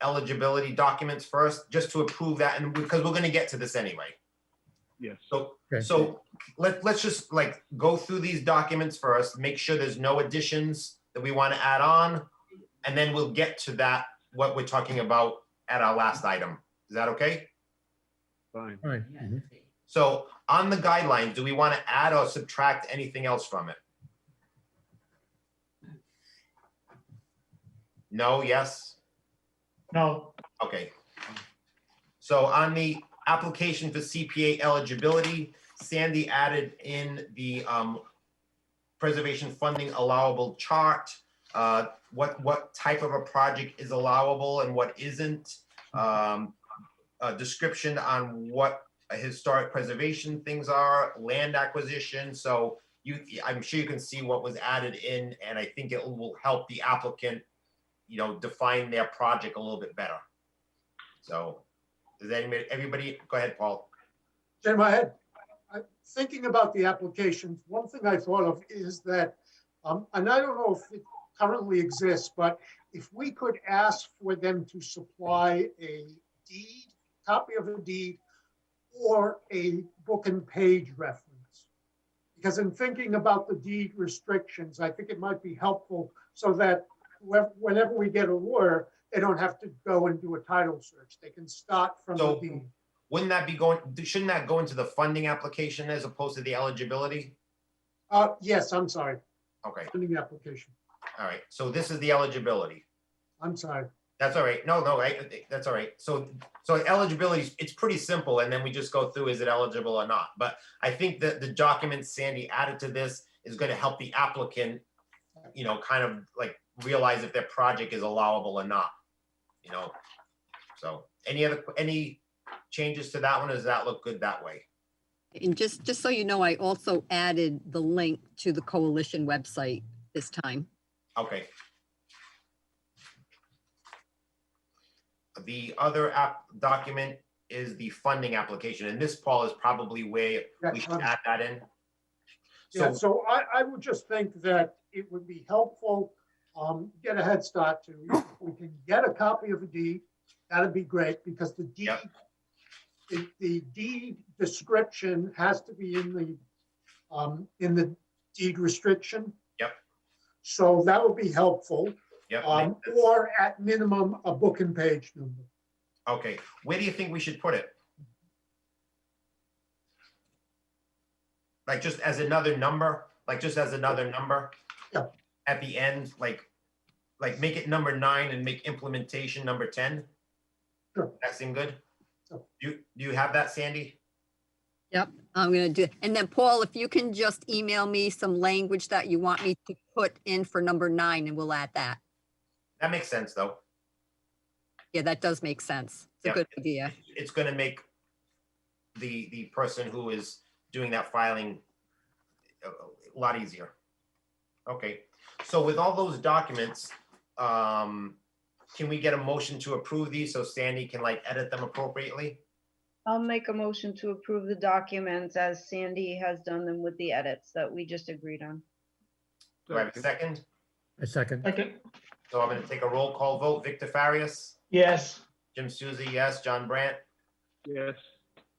eligibility documents first, just to approve that? And because we're gonna get to this anyway. Yes. So, Okay. so let's just like go through these documents first, make sure there's no additions that we want to add on. And then we'll get to that, what we're talking about at our last item. Is that okay? Fine. Right. Mhm. So on the guidelines, do we want to add or subtract anything else from it? No, yes? No, Okay. So on the application for CPA eligibility, Sandy added in the preservation funding allowable chart, what type of a project is allowable and what isn't. A description on what historic preservation things are, land acquisition. So I'm sure you can see what was added in, and I think it will help the applicant, define their project a little bit better. So does everybody, go ahead, Paul. Jim, thinking about the applications, one thing I thought of is that, and I don't know if it currently exists, but if we could ask for them to supply a deed, copy of a deed, or a book and page reference. Because in thinking about the deed restrictions, I think it might be helpful so that whenever we get a lawyer, they don't have to go and do a title search. They can start from the So deed. wouldn't that be shouldn't that go into the funding application as opposed to the eligibility? Yes, I'm sorry, Okay, funding application. all right. So this is the eligibility. I'm sorry. That's all right. No, that's all right. So eligibility, it's pretty simple. And then we just go through, is it eligible or not? But I think that the documents Sandy added to this is going to help the applicant, kind of like realize if their project is allowable or not, So any changes to that one? Or does that look good that way? And just so you know, I also added the link to the coalition website this time. Okay. The other document is the funding application, and this, Paul, is probably where we should add that in. Yeah, So, so I would just think that it would be helpful, get a head start to, if we can get a copy of a deed, that'd be great, because the deed, Yep. the deed description has to be in the deed restriction. Yep. So that would be helpful, yep, makes sense. or at minimum, a book and page number. Okay, where do you think we should put it? Like just as another number, Yeah. At the end, like make it number 9 and make implementation number 10? Sure. That seem good? Sure. Do you have that, Sandy? Yep, I'm gonna do, and then Paul, if you can just email me some language that you want me to put in for number 9, and we'll add that. That makes sense, though. Yeah, that does make sense. It's a Yep. good idea. It's gonna make the person who is doing that filing a lot easier. Okay, so with all those documents, can we get a motion to approve these so Sandy can like edit them appropriately? I'll make a motion to approve the documents as Sandy has done them with the edits that we just agreed on. Do I have a second? A second. Second, So I'm gonna take a roll call vote. Victor Farias, yes. Jim Suzie, yes. John Brandt, Yes,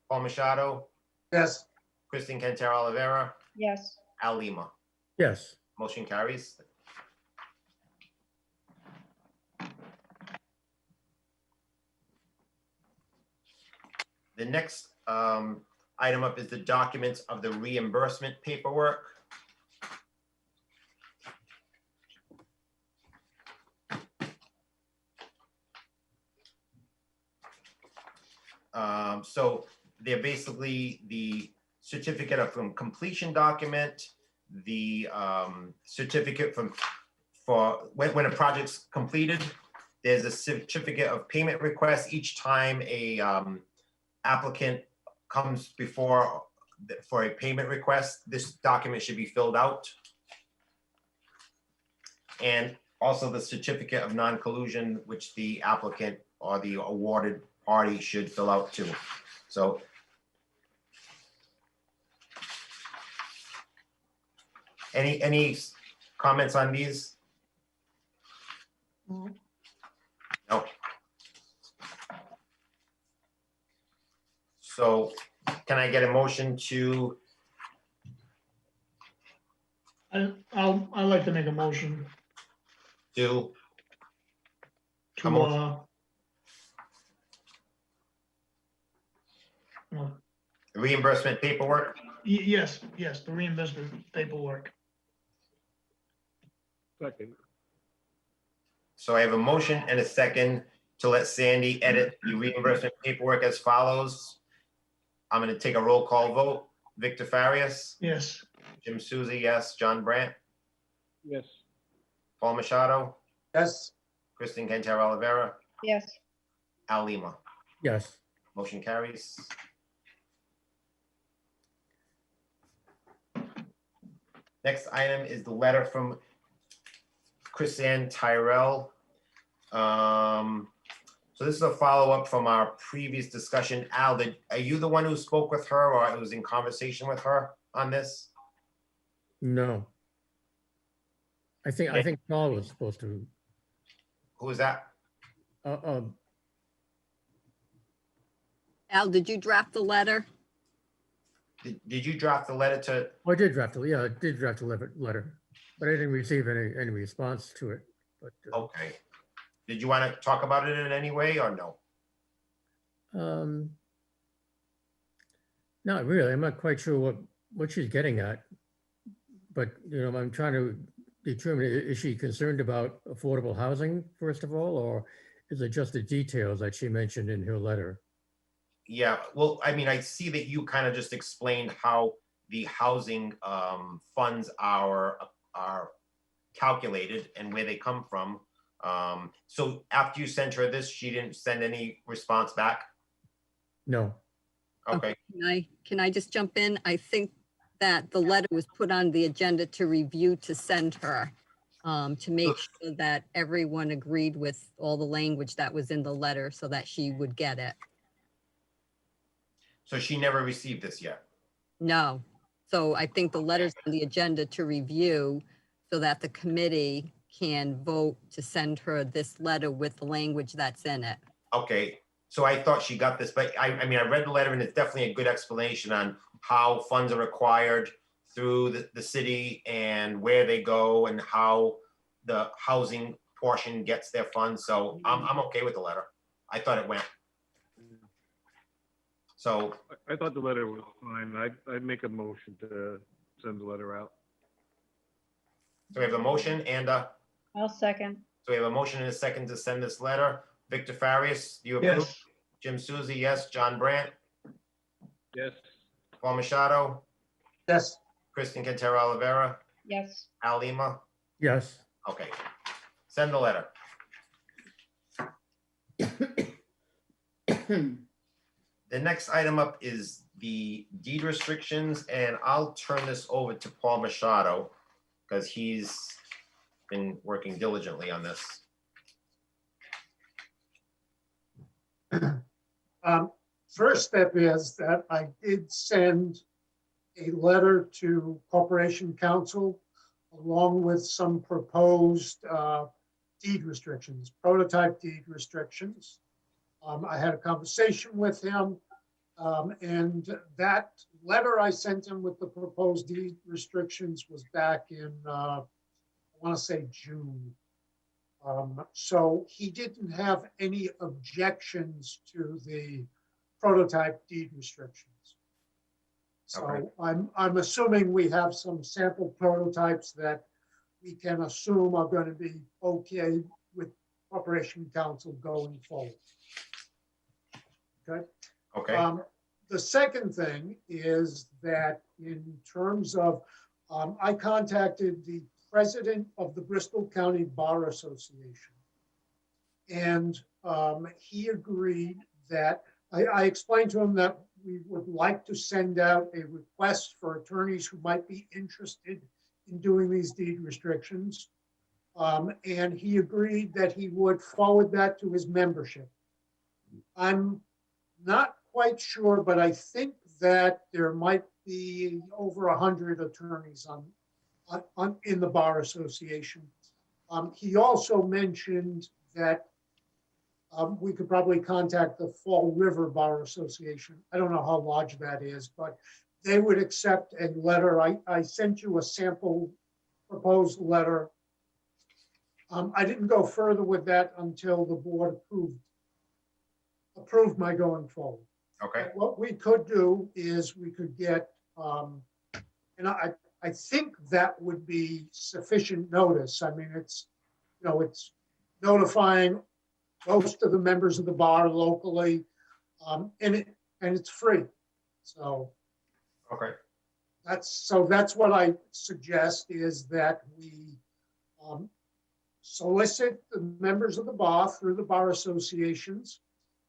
Paul Machado, Yes, Kristen Cantero Oliveira, Yes, Al Lima. Yes. Motion carries. The next item up is the documents of the reimbursement paperwork. So they're basically the certificate of completion document, the certificate for when a project's completed. There's a certificate of payment request each time a applicant comes before for a payment request. This document should be filled out. And also the certificate of non-collusion, which the applicant or the awarded party should fill out too. So any comments on these? No. So can I get a motion to, I'd like to make a motion do to, A motion. reimbursement paperwork? Yes, the reimbursement paperwork. second. So I have a motion and a second to let Sandy edit the reimbursement paperwork as follows. I'm gonna take a roll call vote. Victor Farias, Yes, Jim Suzie, yes. John Brandt, Yes, Paul Machado, yes, Kristen Cantero Oliveira, yes, Al Lima. Yes. Motion carries. Next item is the letter from Chrisanne Tyrell. So this is a follow-up from our previous discussion. Al, are you the one who spoke with her or was in conversation with her on this? No. I think Paul was supposed to, Who was that? Al, did you draft the letter? Did you draft the letter to, I did draft a, yeah, I did draft a letter, but I didn't receive any response to it, but. okay. Did you want to talk about it in any way or no? Not really. I'm not quite sure what she's getting at. But, I'm trying to determine, is she concerned about affordable housing, first of all, or is it just the details that she mentioned in her letter? Yeah, well, I mean, I see that you kind of just explained how the housing funds are calculated and where they come from. So after you sent her this, she didn't send any response back? No. Okay, Can I just jump in? I think that the letter was put on the agenda to review to send her, to make sure that everyone agreed with all the language that was in the letter so that she would get it. so she never received this yet? No. So I think the letter's on the agenda to review so that the committee can vote to send her this letter with the language that's in it. Okay, so I thought she got this, but I mean, I read the letter and it's definitely a good explanation on how funds are required through the city and where they go and how the housing portion gets their funds. So I'm okay with the letter. I thought it went. So, I thought the letter was fine. I'd make a motion to send the letter out. so we have a motion and I'll second. so we have a motion and a second to send this letter. Victor Farias, you approve? Yes. Jim Susie, yes. John Brandt, Yes. Paul Machado, Yes, Kristen Quintero Olivera, Yes, Al Lima. Yes. Okay. Send the letter. The next item up is the deed restrictions, and I'll turn this over to Paul Machado because he's been working diligently on this. First step is that I did send a letter to Corporation Council along with some proposed deed restrictions, prototype deed restrictions. I had a conversation with him, and that letter I sent him with the proposed deed restrictions was back in, I want to say June. So he didn't have any objections to the prototype deed restrictions. Okay. So I'm assuming we have some sample prototypes that we can assume are going to be okay with Corporation Council going forward. Okay. Okay, The second thing is that in terms of, I contacted the president of the Bristol County Bar Association. And he agreed that, I explained to him that we would like to send out a request for attorneys who might be interested in doing these deed restrictions. And he agreed that he would forward that to his membership. I'm not quite sure, but I think that there might be over 100 attorneys in the Bar Association. He also mentioned that we could probably contact the Fall River Bar Association. I don't know how large that is, but they would accept a letter. I sent you a sample proposed letter. I didn't go further with that until the board approved my going forward. okay, What we could do is we could get, and I think that would be sufficient notice. I mean, it's notifying most of the members of the bar locally, and it's free. So okay, that's what I suggest, is that we solicit the members of the bar through the bar associations,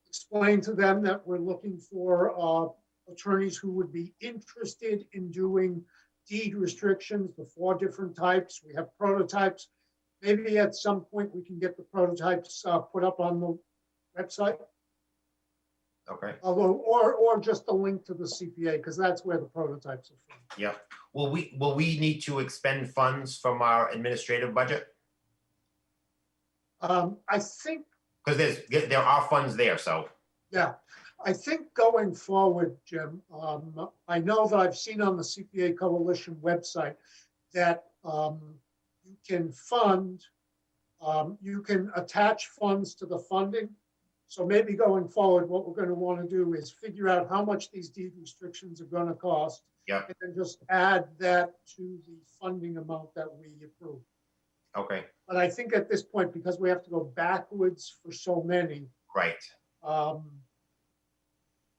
explain to them that we're looking for attorneys who would be interested in doing deed restrictions, the 4 different types. We have prototypes. Maybe at some point we can get the prototypes put up on the website, okay, or just a link to the CPA, because that's where the prototypes are from. yeah. Will we need to expend funds from our administrative budget? I think, Because there are funds there, so, yeah, I think going forward, Jim, I know that I've seen on the CPA Coalition website that you can fund, you can attach funds to the funding. So maybe going forward, what we're going to want to do is figure out how much these deed restrictions are going to cost. yeah, And then just add that to the funding amount that we approve. okay, But I think at this point, because we have to go backwards for so many, right.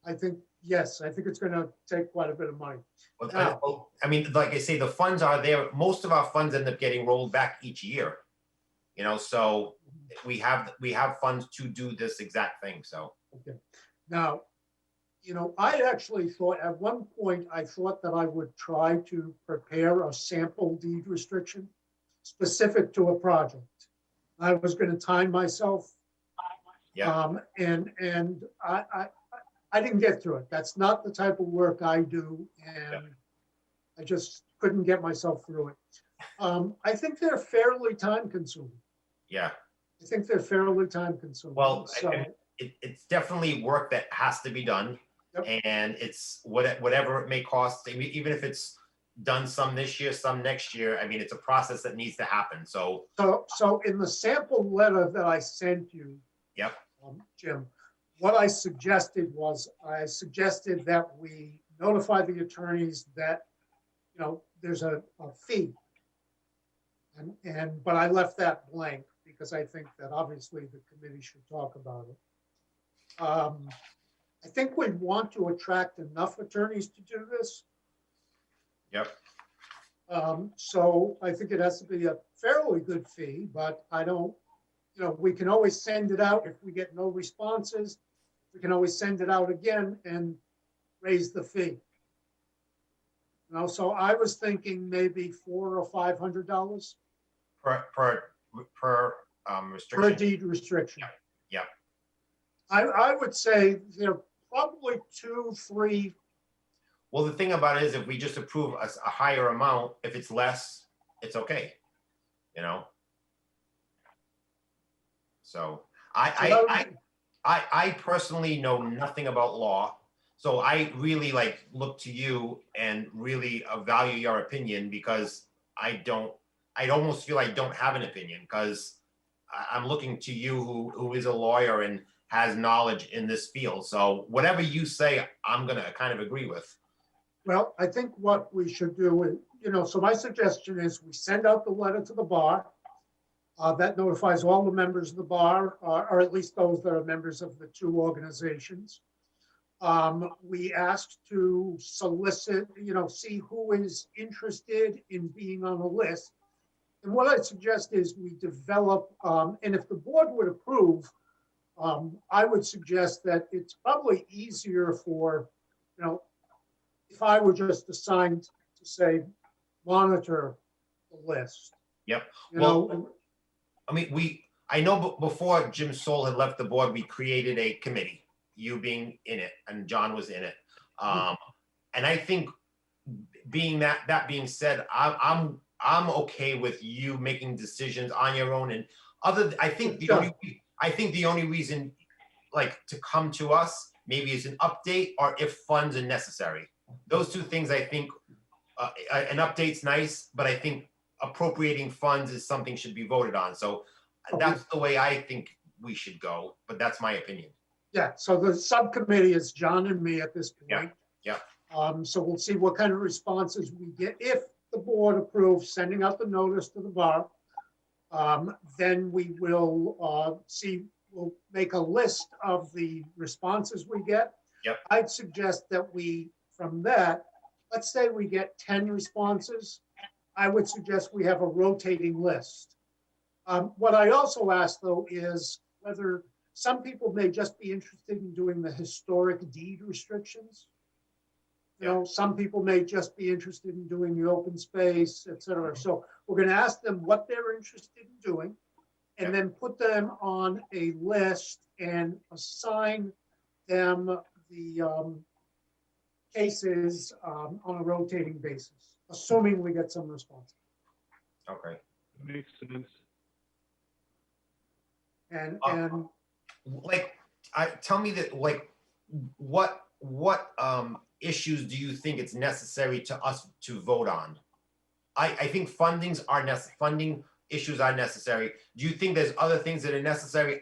I think, yes, I think it's going to take quite a bit of money. Well, I mean, like I say, the funds are there. Most of our funds end up getting rolled back each year. So we have funds to do this exact thing, so. Okay. Now, I actually thought at one point, I thought that I would try to prepare a sample deed restriction specific to a project. I was going to time myself. Yeah. And I didn't get through it. That's not the type of work I do, and I just couldn't get myself through it. I think they're fairly time consuming. Yeah, I think they're fairly time consuming. well, So, it's definitely work that has to be done. Yep. And it's whatever it may cost, even if it's done some this year, some next year, I mean, it's a process that needs to happen, so. so in the sample letter that I sent you, Yep, Jim, what I suggested that we notify the attorneys that, there's a fee. But I left that blank. because I think that obviously the committee should talk about it. I think we want to attract enough attorneys to do this. Yep. So I think it has to be a fairly good fee, but I don't, we can always send it out if we get no responses. We can always send it out again and raise the fee. So I was thinking maybe $400 or $500 Per per restriction. deed restriction. Yep. I would say they're probably 2, 3. Well, the thing about it is if we just approve a higher amount, if it's less, it's okay, you know? So I personally know nothing about law. So I really look to you and really value your opinion because I'd almost feel I don't have an opinion because I'm looking to you who is a lawyer and has knowledge in this field. So whatever you say, I'm gonna kind of agree with. Well, I think what we should do is, so my suggestion is we send out the letter to the bar. That notifies all the members of the bar, or at least those that are members of the two organizations. We asked to solicit, see who is interested in being on the list. And what I suggest is we develop, and if the board would approve, I would suggest that it's probably easier for, if I were just assigned to say, monitor the list. Yep. You Well, know, I mean, I know before Jim Soul had left the board, we created a committee, you being in it and John was in it. And I think that being said, I'm okay with you making decisions on your own and I think the only reason to come to us maybe is an update or if funds are necessary. Those two things, I think an update's nice, but I think appropriating funds is something should be voted on. So that's the way I think we should go, but that's my opinion. yeah, so the subcommittee is John and me at this point. Yeah. So we'll see what kind of responses we get. If the board approves sending out the notice to the bar, then we will we'll make a list of the responses we get. Yep. I'd suggest that from that, let's say we get 10 responses. I would suggest we have a rotating list. What I also ask though is whether some people may just be interested in doing the historic deed restrictions. Some people may just be interested in doing the open space, et cetera. So we're going to ask them what they're interested in doing and then put them on a list and assign them the cases on a rotating basis, assuming we get some response. Okay. Makes sense. And tell me that what issues do you think it's necessary to us to vote on? I think funding issues are necessary. Do you think there's other things that are necessary?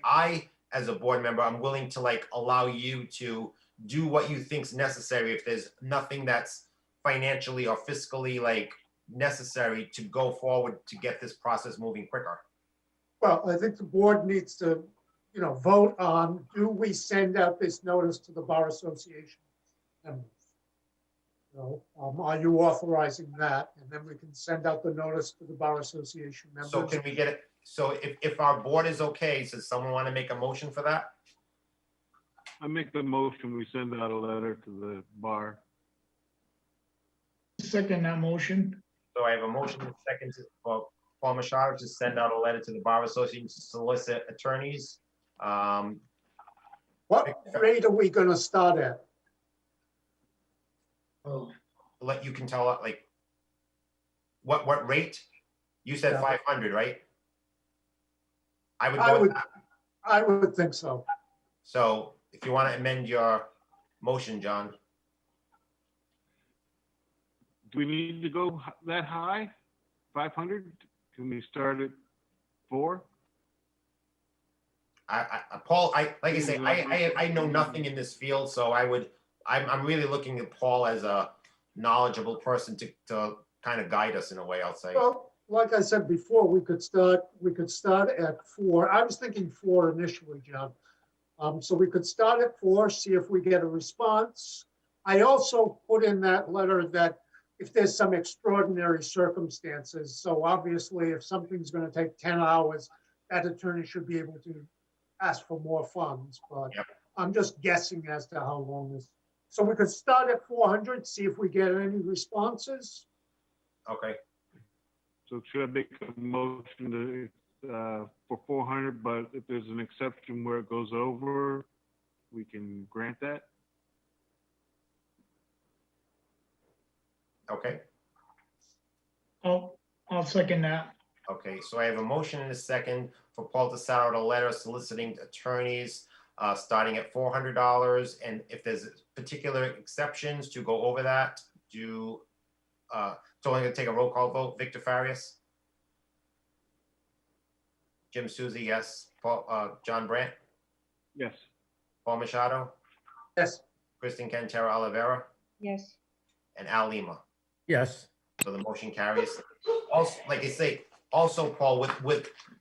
As a board member, I'm willing to allow you to do what you think's necessary if there's nothing that's financially or fiscally necessary to go forward to get this process moving quicker. well, I think the board needs to, vote on, do we send out this notice to the Bar Association? Are you authorizing that? And then we can send out the notice to the Bar Association members. So can we get it? So if our board is okay, does someone want to make a motion for that? I make the motion, we send out a letter to the bar. Second that motion. So I have a motion and second for Paul Machado to send out a letter to the Bar Association to solicit attorneys. What rate are we gonna start at? You can tell what rate? You said Yeah. 500, right? I would I go with would- that. I would think so. So if you want to amend your motion, John. Do we need to go that high? 500? Can we start at 4? Paul, like I say, I know nothing in this field, so I'm really looking at Paul as a knowledgeable person to kind of guide us in a way, I'll say. Well, like I said before, we could start at 4. I was thinking 4 initially, John. So we could start at 4, see if we get a response. I also put in that letter that if there's some extraordinary circumstances, so obviously if something's gonna take 10 hours, that attorney should be able to ask for more funds, but Yep. I'm just guessing as to how long this. So we could start at 400, see if we get any responses. Okay, So should I make a motion to, for 400, but if there's an exception where it goes over, we can grant that? okay, I'll second that. okay. So I have a motion and a second for Paul to send out a letter soliciting attorneys, starting at $400. And if there's particular exceptions to go over that, it's only gonna take a roll call vote. Victor Farias? Jim Susie, yes. Paul, John Brandt? Yes. Paul Machado? Yes, Kristen Cantara Olivera? Yes, And Al Lima? Yes, So the motion carries. Also, like I say, also, Paul,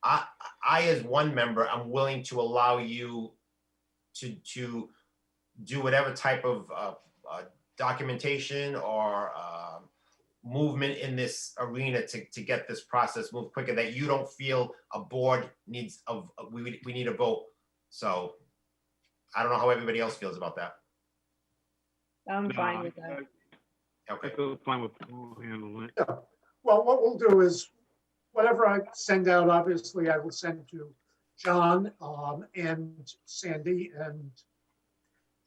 I as one member, I'm willing to allow you to do whatever type of documentation or movement in this arena to get this process move quicker, that you don't feel a board needs we need a vote. So I don't know how everybody else feels about that. I'm No, fine with that. I Okay, feel fine with we'll handle it. well, what we'll do is, whatever I send out, obviously I will send to John and Sandy, and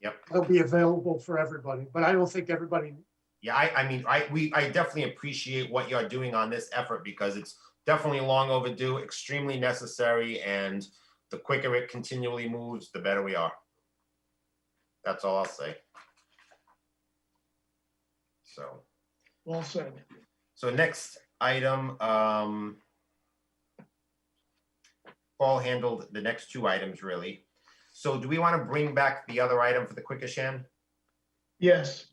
yep. they'll be available for everybody, but I don't think everybody. Yeah, I mean, I definitely appreciate what you're doing on this effort, because it's definitely long overdue, extremely necessary, and the quicker it continually moves, the better we are. That's all I'll say. So, Well said. so next item, Paul handled the next two items really. So do we want to bring back the other item for the Quikasham? Yes,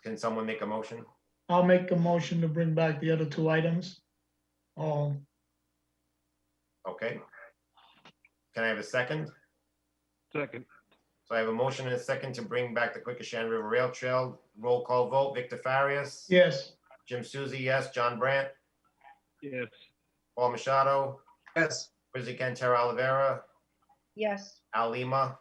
Can someone make a motion? I'll make a motion to bring back the other 2 items. Okay. Can I have a second? Second. So I have a motion and a second to bring back the Quikasham River Rail Trail. Roll call vote. Victor Farias? Yes, Jim Susie, yes. John Brandt? Yes. Paul Machado? Yes, Rizzi Cantara Olivera? Yes, Al Lima?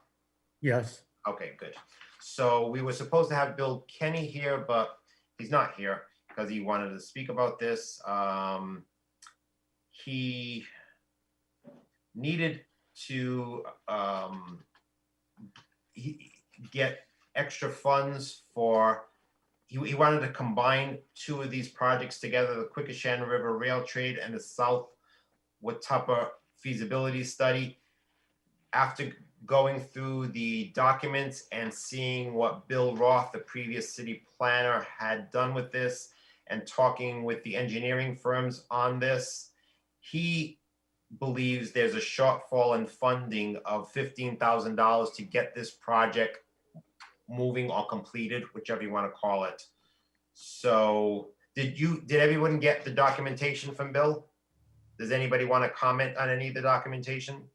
yes. Okay, good. So we were supposed to have Bill Kenny here, but he's not here because he wanted to speak about this. He needed to get extra funds for, he wanted to combine 2 of these projects together, the Quikasham River Rail Trade and the South Watuppa feasibility study. After going through the documents and seeing what Bill Roth, the previous city planner, had done with this, and talking with the engineering firms on this, he believes there's a shortfall in funding of $15,000 to get this project moving or completed, whichever you want to call it. So did everyone get the documentation from Bill? Does anybody want to comment on any of the documentation?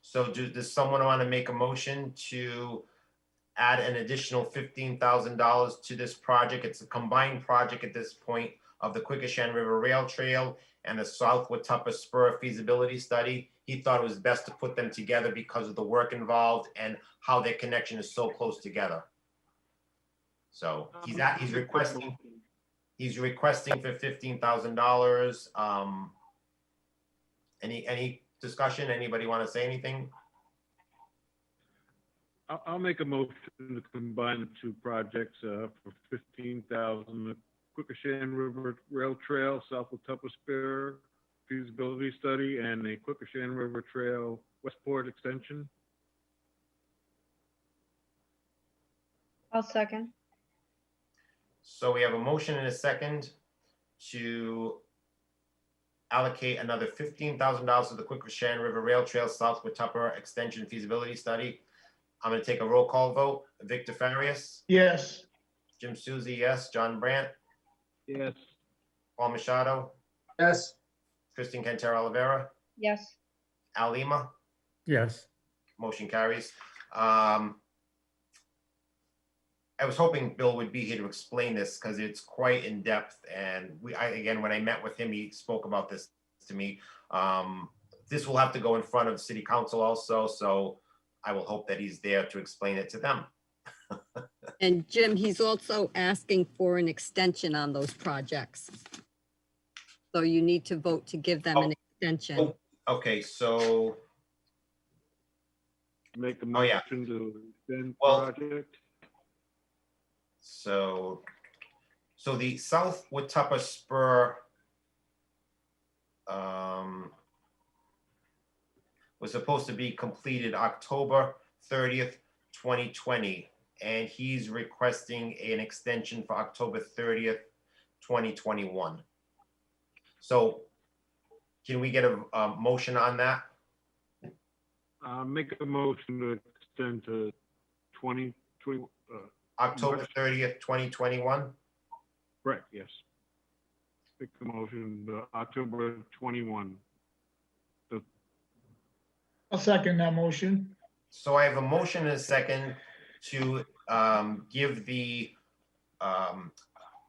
So does someone want to make a motion to add an additional $15,000 to this project? It's a combined project at this point of the Quikasham River Rail Trail and the South Watuppa Spur feasibility study. He thought it was best to put them together because of the work involved and how their connection is so close together. So he's requesting for $15,000. Any discussion? Anybody want to say anything? I'll make a motion to combine the 2 projects for $15,000. The Quikasham River Rail Trail, South Watuppa Spur feasibility study, and the Quikasham River Trail Westport extension. I'll second. So we have a motion and a second to allocate another $15,000 to the Quikasham River Rail Trail South Watuppa Extension feasibility study. I'm gonna take a roll call vote. Victor Farias, Yes, Jim Susie, yes, John Brandt, Yes, Paul Machado, yes, Kristen Cantero Olivera, Yes, Al Lima, yes, motion carries. I was hoping Bill would be here to explain this because it's quite in depth, and again, when I met with him, he spoke about this to me. This will have to go in front of city council also, so I will hope that he's there to explain it to them. And Jim, he's also asking for an extension on those projects. So you need to vote to give them an extension. Oh, okay, so, make a Oh, yeah. motion to extend Well- project. so the South Watuppa Spur was supposed to be completed October 30th, 2020, and he's requesting an extension for October 30th, 2021. So can we get a motion on that? Make a motion to extend to 2020, October 30th, 2021? correct, yes. Make a motion, October 21. I'll second that motion. So I have a motion and a second to give the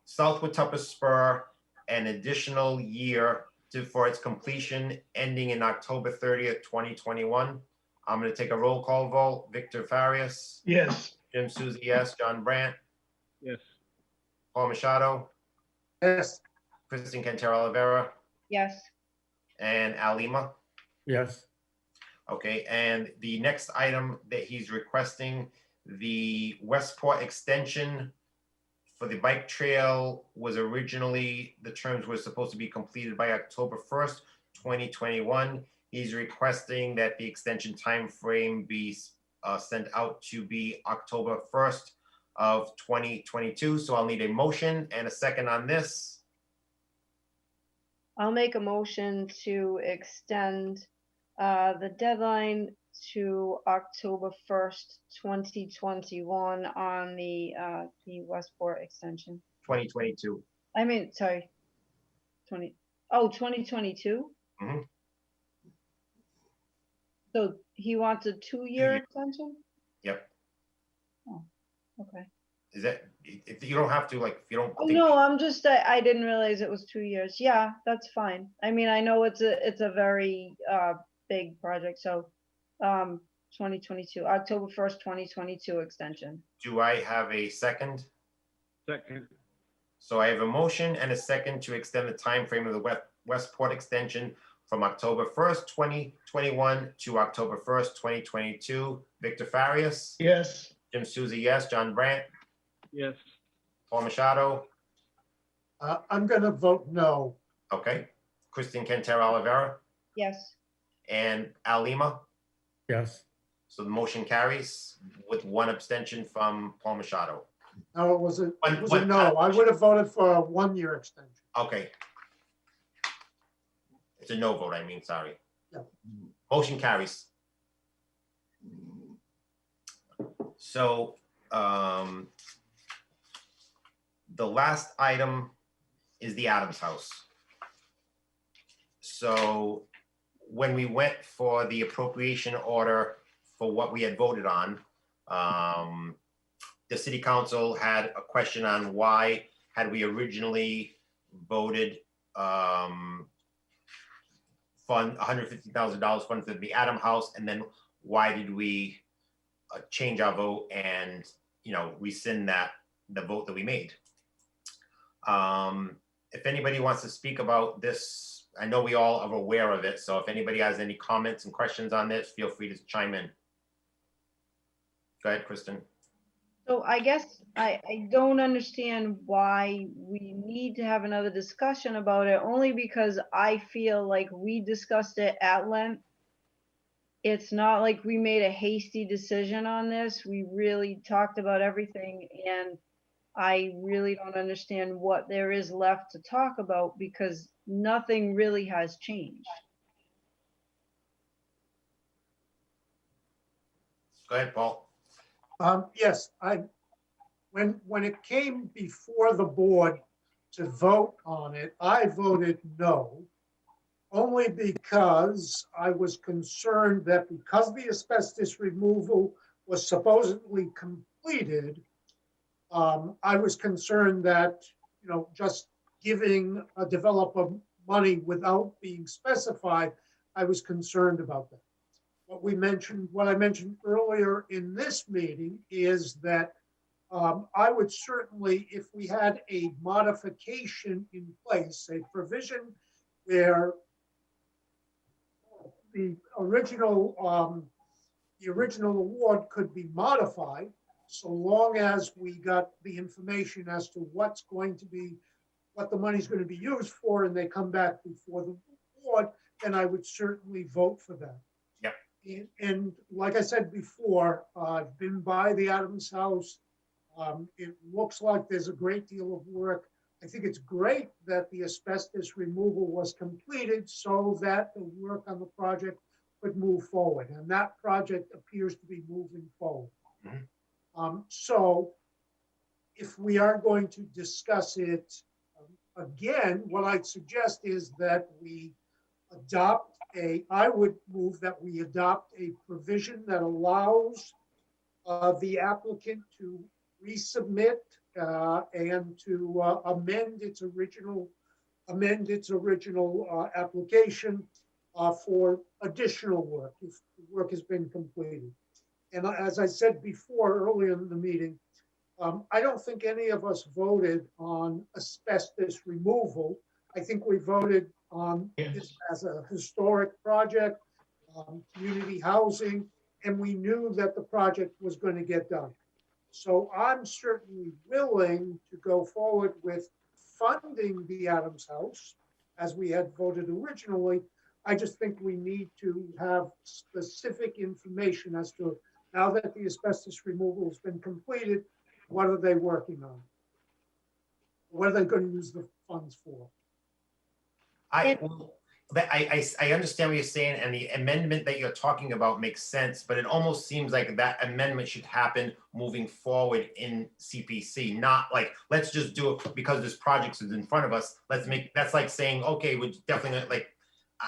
South Watuppa Spur an additional year for its completion ending in October 30th, 2021. I'm going to take a roll call vote. Victor Farias, Yes, Jim Susie, yes, John Brandt, Yes, Paul Machado, yes, Kristen Cantero Olivera, yes, and Al Lima. yes, Okay, and the next item that he's requesting, the Westport extension for the bike trail was originally, the terms were supposed to be completed by October 1st, 2021. He's requesting that the extension timeframe be sent out to be October 1st of 2022. So I'll need a motion and a second on this. I'll make a motion to extend the deadline to October 1st, 2021 on the Westport extension. 2022. I mean, sorry, 2022? Mhm. So he wants a 2-year Two-year. extension? Yep. Okay. Is that, if you don't have to, like, if you don't Oh, think, no, I'm just, I didn't realize it was 2 years. Yeah, that's fine. I mean, I know it's a very big project, so 2022, October 1st, 2022 extension. do I have a second? second, So I have a motion and a second to extend the time frame of the Westport extension from October 1st, 2021 to October 1st, 2022. Victor Farias, yes, Jim Susie, yes, John Brandt, yes, Paul Machado, I'm gonna vote no. okay, Kristen Cantero Olivera, Yes, and Al Lima. yes, So the motion carries with one abstention from Paul Machado. No, it was a One- no. I would have voted for a 1-year extension. Okay. It's a no vote, I mean, sorry. Yeah. Motion carries. So, the last item is the Adams House. So when we went for the appropriation order for what we had voted on, the city council had a question on why had we originally voted fund $150,000 fund for the Adam House, and then why did we change our vote and, you know, rescind the vote that we made? If anybody wants to speak about this, I know we all are aware of it, so if anybody has any comments and questions on this, feel free to chime in. Go ahead, Kristen. so I guess I don't understand why we need to have another discussion about it, only because I feel like we discussed it at length. It's not like we made a hasty decision on this. We really talked about everything, and I really don't understand what there is left to talk about because nothing really has changed. Go ahead, Paul. Yes, when it came before the board to vote on it, I voted no. Only because I was concerned that because the asbestos removal was supposedly completed, I was concerned that, just giving a developer money without being specified, I was concerned about that. What I mentioned earlier in this meeting is that I would certainly, if we had a modification in place, a provision where the original award could be modified, so long as we got the information as to what the money's going to be used for, and they come back before the board, then I would certainly vote for that. Yep. And like I said before, I've been by the Adams House. It looks like there's a great deal of work. I think it's great that the asbestos removal was completed so that the work on the project could move forward. And that project appears to be moving forward. Mhm. So if we are going to discuss it again, what I'd suggest is that I would move that we adopt a provision that allows the applicant to resubmit and to amend its original application for additional work if the work has been completed. And as I said before, earlier in the meeting, I don't think any of us voted on asbestos removal. I think we voted on this as a historic project, community housing, and we knew that the project was going to get done. So I'm certainly willing to go forward with funding the Adams House as we had voted originally. I just think we need to have specific information as to, now that the asbestos removal has been completed, what are they working on? What are they going to use the funds for? I understand what you're saying, and the amendment that you're talking about makes sense, but it almost seems like that amendment should happen moving forward in CPC, not like, let's just do it because this project is in front of us. That's like saying, okay, we're definitely gonna, like,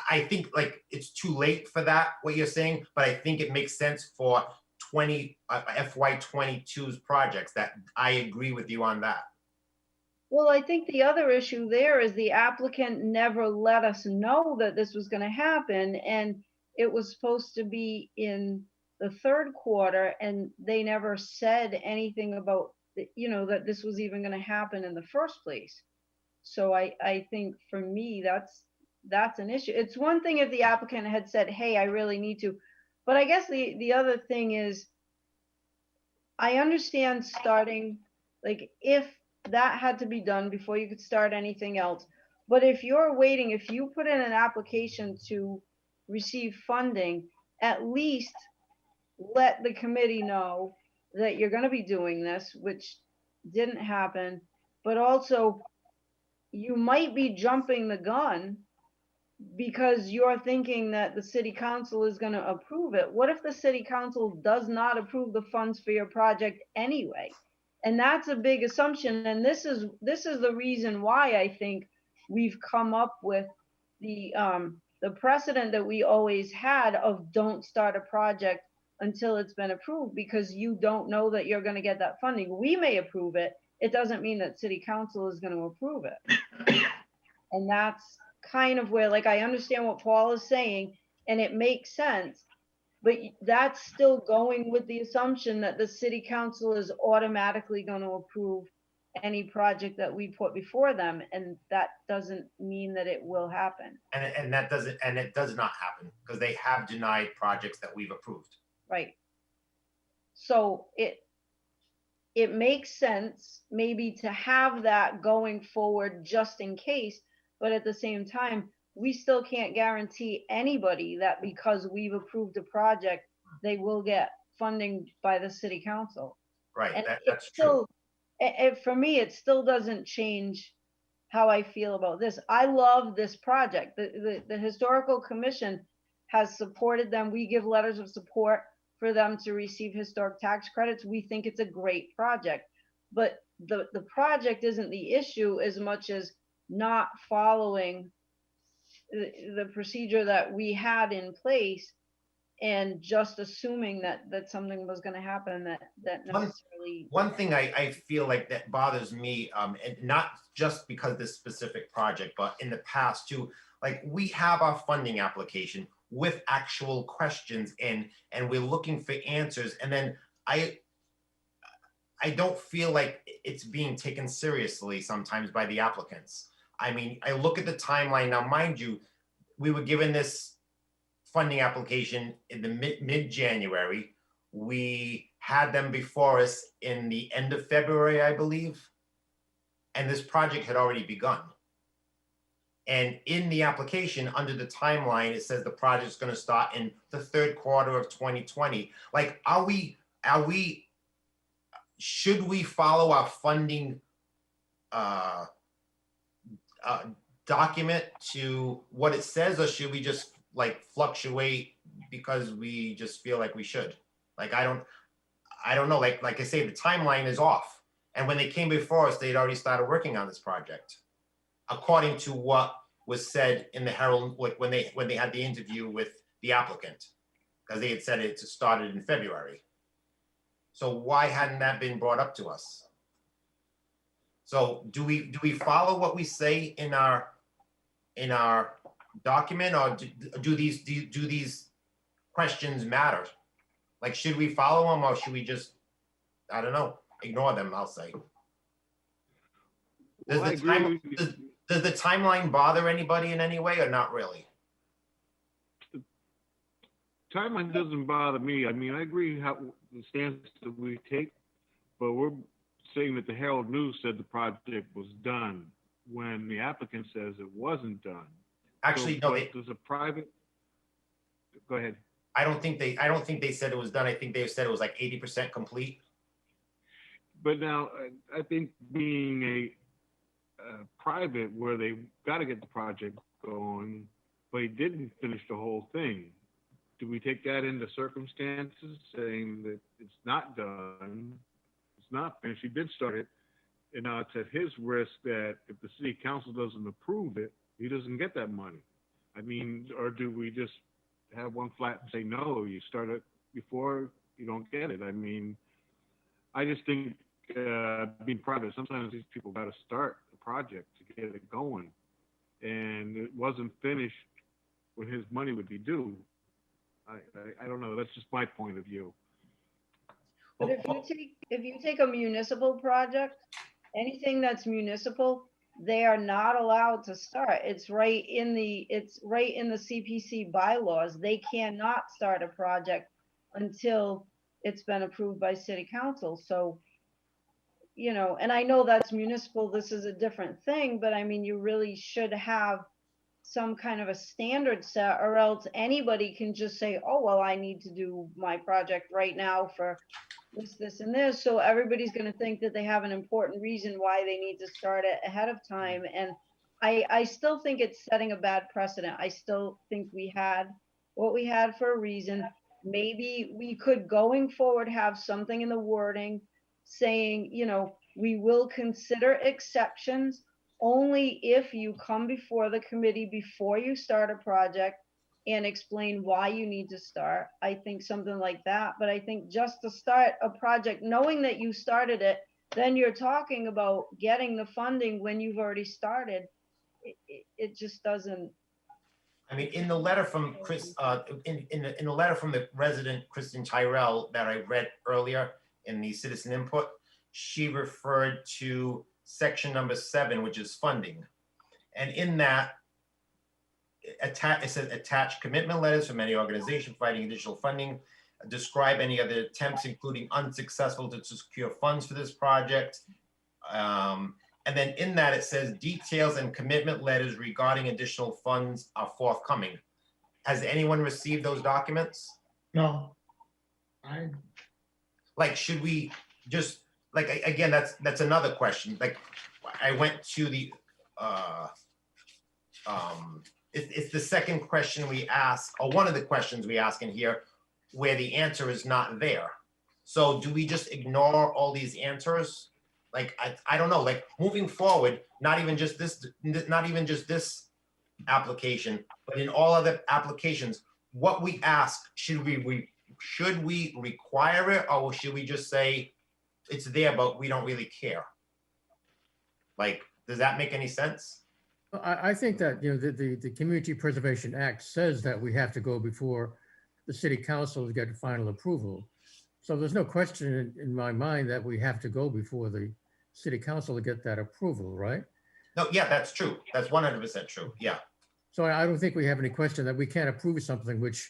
I think like it's too late for that, what you're saying, but I think it makes sense for FY 22's projects. That I agree with you on that. Well, I think the other issue there is the applicant never let us know that this was going to happen, and it was supposed to be in the third quarter, and they never said anything about, that this was even going to happen in the first place. So I think for me, that's an issue. It's one thing if the applicant had said, hey, I really need to, but I guess the other thing is, I understand starting, like, if that had to be done before you could start anything else. But if you're waiting, if you put in an application to receive funding, at least let the committee know that you're going to be doing this, which didn't happen. But also, you might be jumping the gun because you're thinking that the city council is going to approve it. What if the city council does not approve the funds for your project anyway? And that's a big assumption. And this is the reason why I think we've come up with the precedent that we always had of don't start a project until it's been approved, because you don't know that you're going to get that funding. We may approve it. It doesn't mean that city council is going to approve it. And that's kind of where, like, I understand what Paul is saying, and it makes sense, but that's still going with the assumption that the city council is automatically going to approve any project that we put before them, and that doesn't mean that it will happen. And it does not happen because they have denied projects that we've approved. Right. So it makes sense maybe to have that going forward just in case, but at the same time, we still can't guarantee anybody that because we've approved a project, they will get funding by the city council. Right, And that's true. For me, it still doesn't change how I feel about this. I love this project. The Historical Commission has supported them. We give letters of support. for them to receive historic tax credits. We think it's a great project. But the project isn't the issue as much as not following the procedure that we had in place and just assuming that something was gonna happen that necessarily. One thing I feel like that bothers me, and not just because of this specific project, but in the past too, like we have our funding application with actual questions and we're looking for answers. And then I don't feel like it's being taken seriously sometimes by the applicants. I mean, I look at the timeline now, mind you, we were given this funding application in the mid-January. We had them before us in the end of February, I believe. And this project had already begun. And in the application, under the timeline, it says the project's gonna start in the third quarter of 2020. Like, should we follow our funding document to what it says, or should we just like fluctuate because we just feel like we should? Like, I don't know, like I say, the timeline is off. And when they came before us, they'd already started working on this project, according to what was said in the Herald, like when they had the interview with the applicant, because they had said it started in February. So why hadn't that been brought up to us? So do we follow what we say in our document, or do these questions matter? Like, should we follow them, or should we just, I don't know, ignore them, I'll say? Does Well, I agree with you. does the timeline bother anybody in any way, or not really? Timeline doesn't bother me. I mean, I agree how the stance that we take, but we're saying that the Herald News said the project was done when the applicant says it wasn't done. Actually, So, no, but there's a private, go ahead. I don't think they said it was done. I think they said it was like 80% complete. But now, I think being a private where they got to get the project going, but he didn't finish the whole thing. Do we take that into circumstances, saying that it's not done, it's not finished, he did start it, and now it's at his risk that if the city council doesn't approve it, he doesn't get that money? I mean, or do we just have one flat and say, no, you start it before, you don't get it? I mean, I just think being private, sometimes these people got to start the project to get it going, and it wasn't finished when his money would be due. I don't know. That's just my point of view. But if you take a municipal project, anything that's municipal, they are not allowed to start. It's right in the CPC bylaws. They cannot start a project until it's been approved by city council. So, you know, and I know that's municipal, this is a different thing, but I mean, you really should have some kind of a standard set, or else anybody can just say, oh, well, I need to do my project right now for this, and this. So everybody's going to think that they have an important reason why they need to start it ahead of time. And I still think it's setting a bad precedent. I still think we had what we had for a reason. Maybe we could, going forward, have something in the wording saying, you know, we will consider exceptions only if you come before the committee before you start a project and explain why you need to start. I think something like that. But I think just to start a project, knowing that you started it, then you're talking about getting the funding when you've already started. It just doesn't. I mean, in the letter from Chris, in the letter from the resident, Kristen Tyrell, that I read earlier in the citizen input, she referred to section number 7, which is funding. And in that, it says attach commitment letters from any organization providing additional funding, describe any other attempts, including unsuccessful, to secure funds for this project. And then in that, it says details and commitment letters regarding additional funds are forthcoming. Has anyone received those documents? No. Like, should we just, like, again, that's another question. Like, I went to the, it's the second question we ask, or one of the questions we ask in here. where the answer is not there. So do we just ignore all these answers? Like, I don't know, like moving forward, not even just this application, but in all other applications, what we ask, should we require it, or should we just say it's there, but we don't really care? Like, does that make any sense? I think that, you know, the Community Preservation Act says that we have to go before the city council to get final approval. So there's no question in my mind that we have to go before the city council to get that approval, right? No, yeah, that's true. That's 100% true. Yeah. So I don't think we have any question that we can't approve something which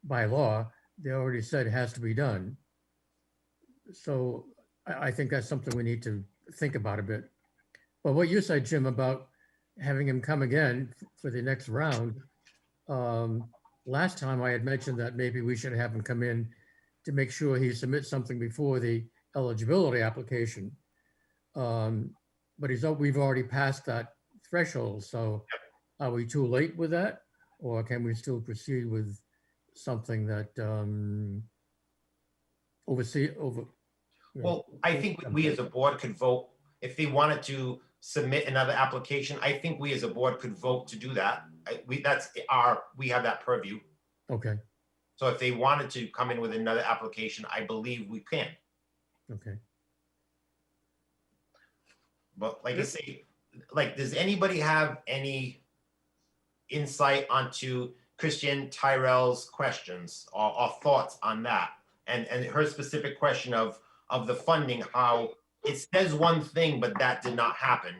by law, they already said has to be done. So I think that's something we need to think about a bit. But what you said, Jim, about having him come again for the next round, last time I had mentioned that maybe we should have him come in to make sure he submits something before the eligibility application. But we've already passed that threshold, so are we too late with that? Or can we still proceed with something that Well, I think we as a board could vote, if they wanted to submit another application, I think we as a board could vote to do that. We have that purview. Okay, So if they wanted to come in with another application, I believe we can. okay. But like I say, like, does anybody have any insight onto Christian Tyrell's questions or thoughts on that? And her specific question of the funding, how it says one thing, but that did not happen.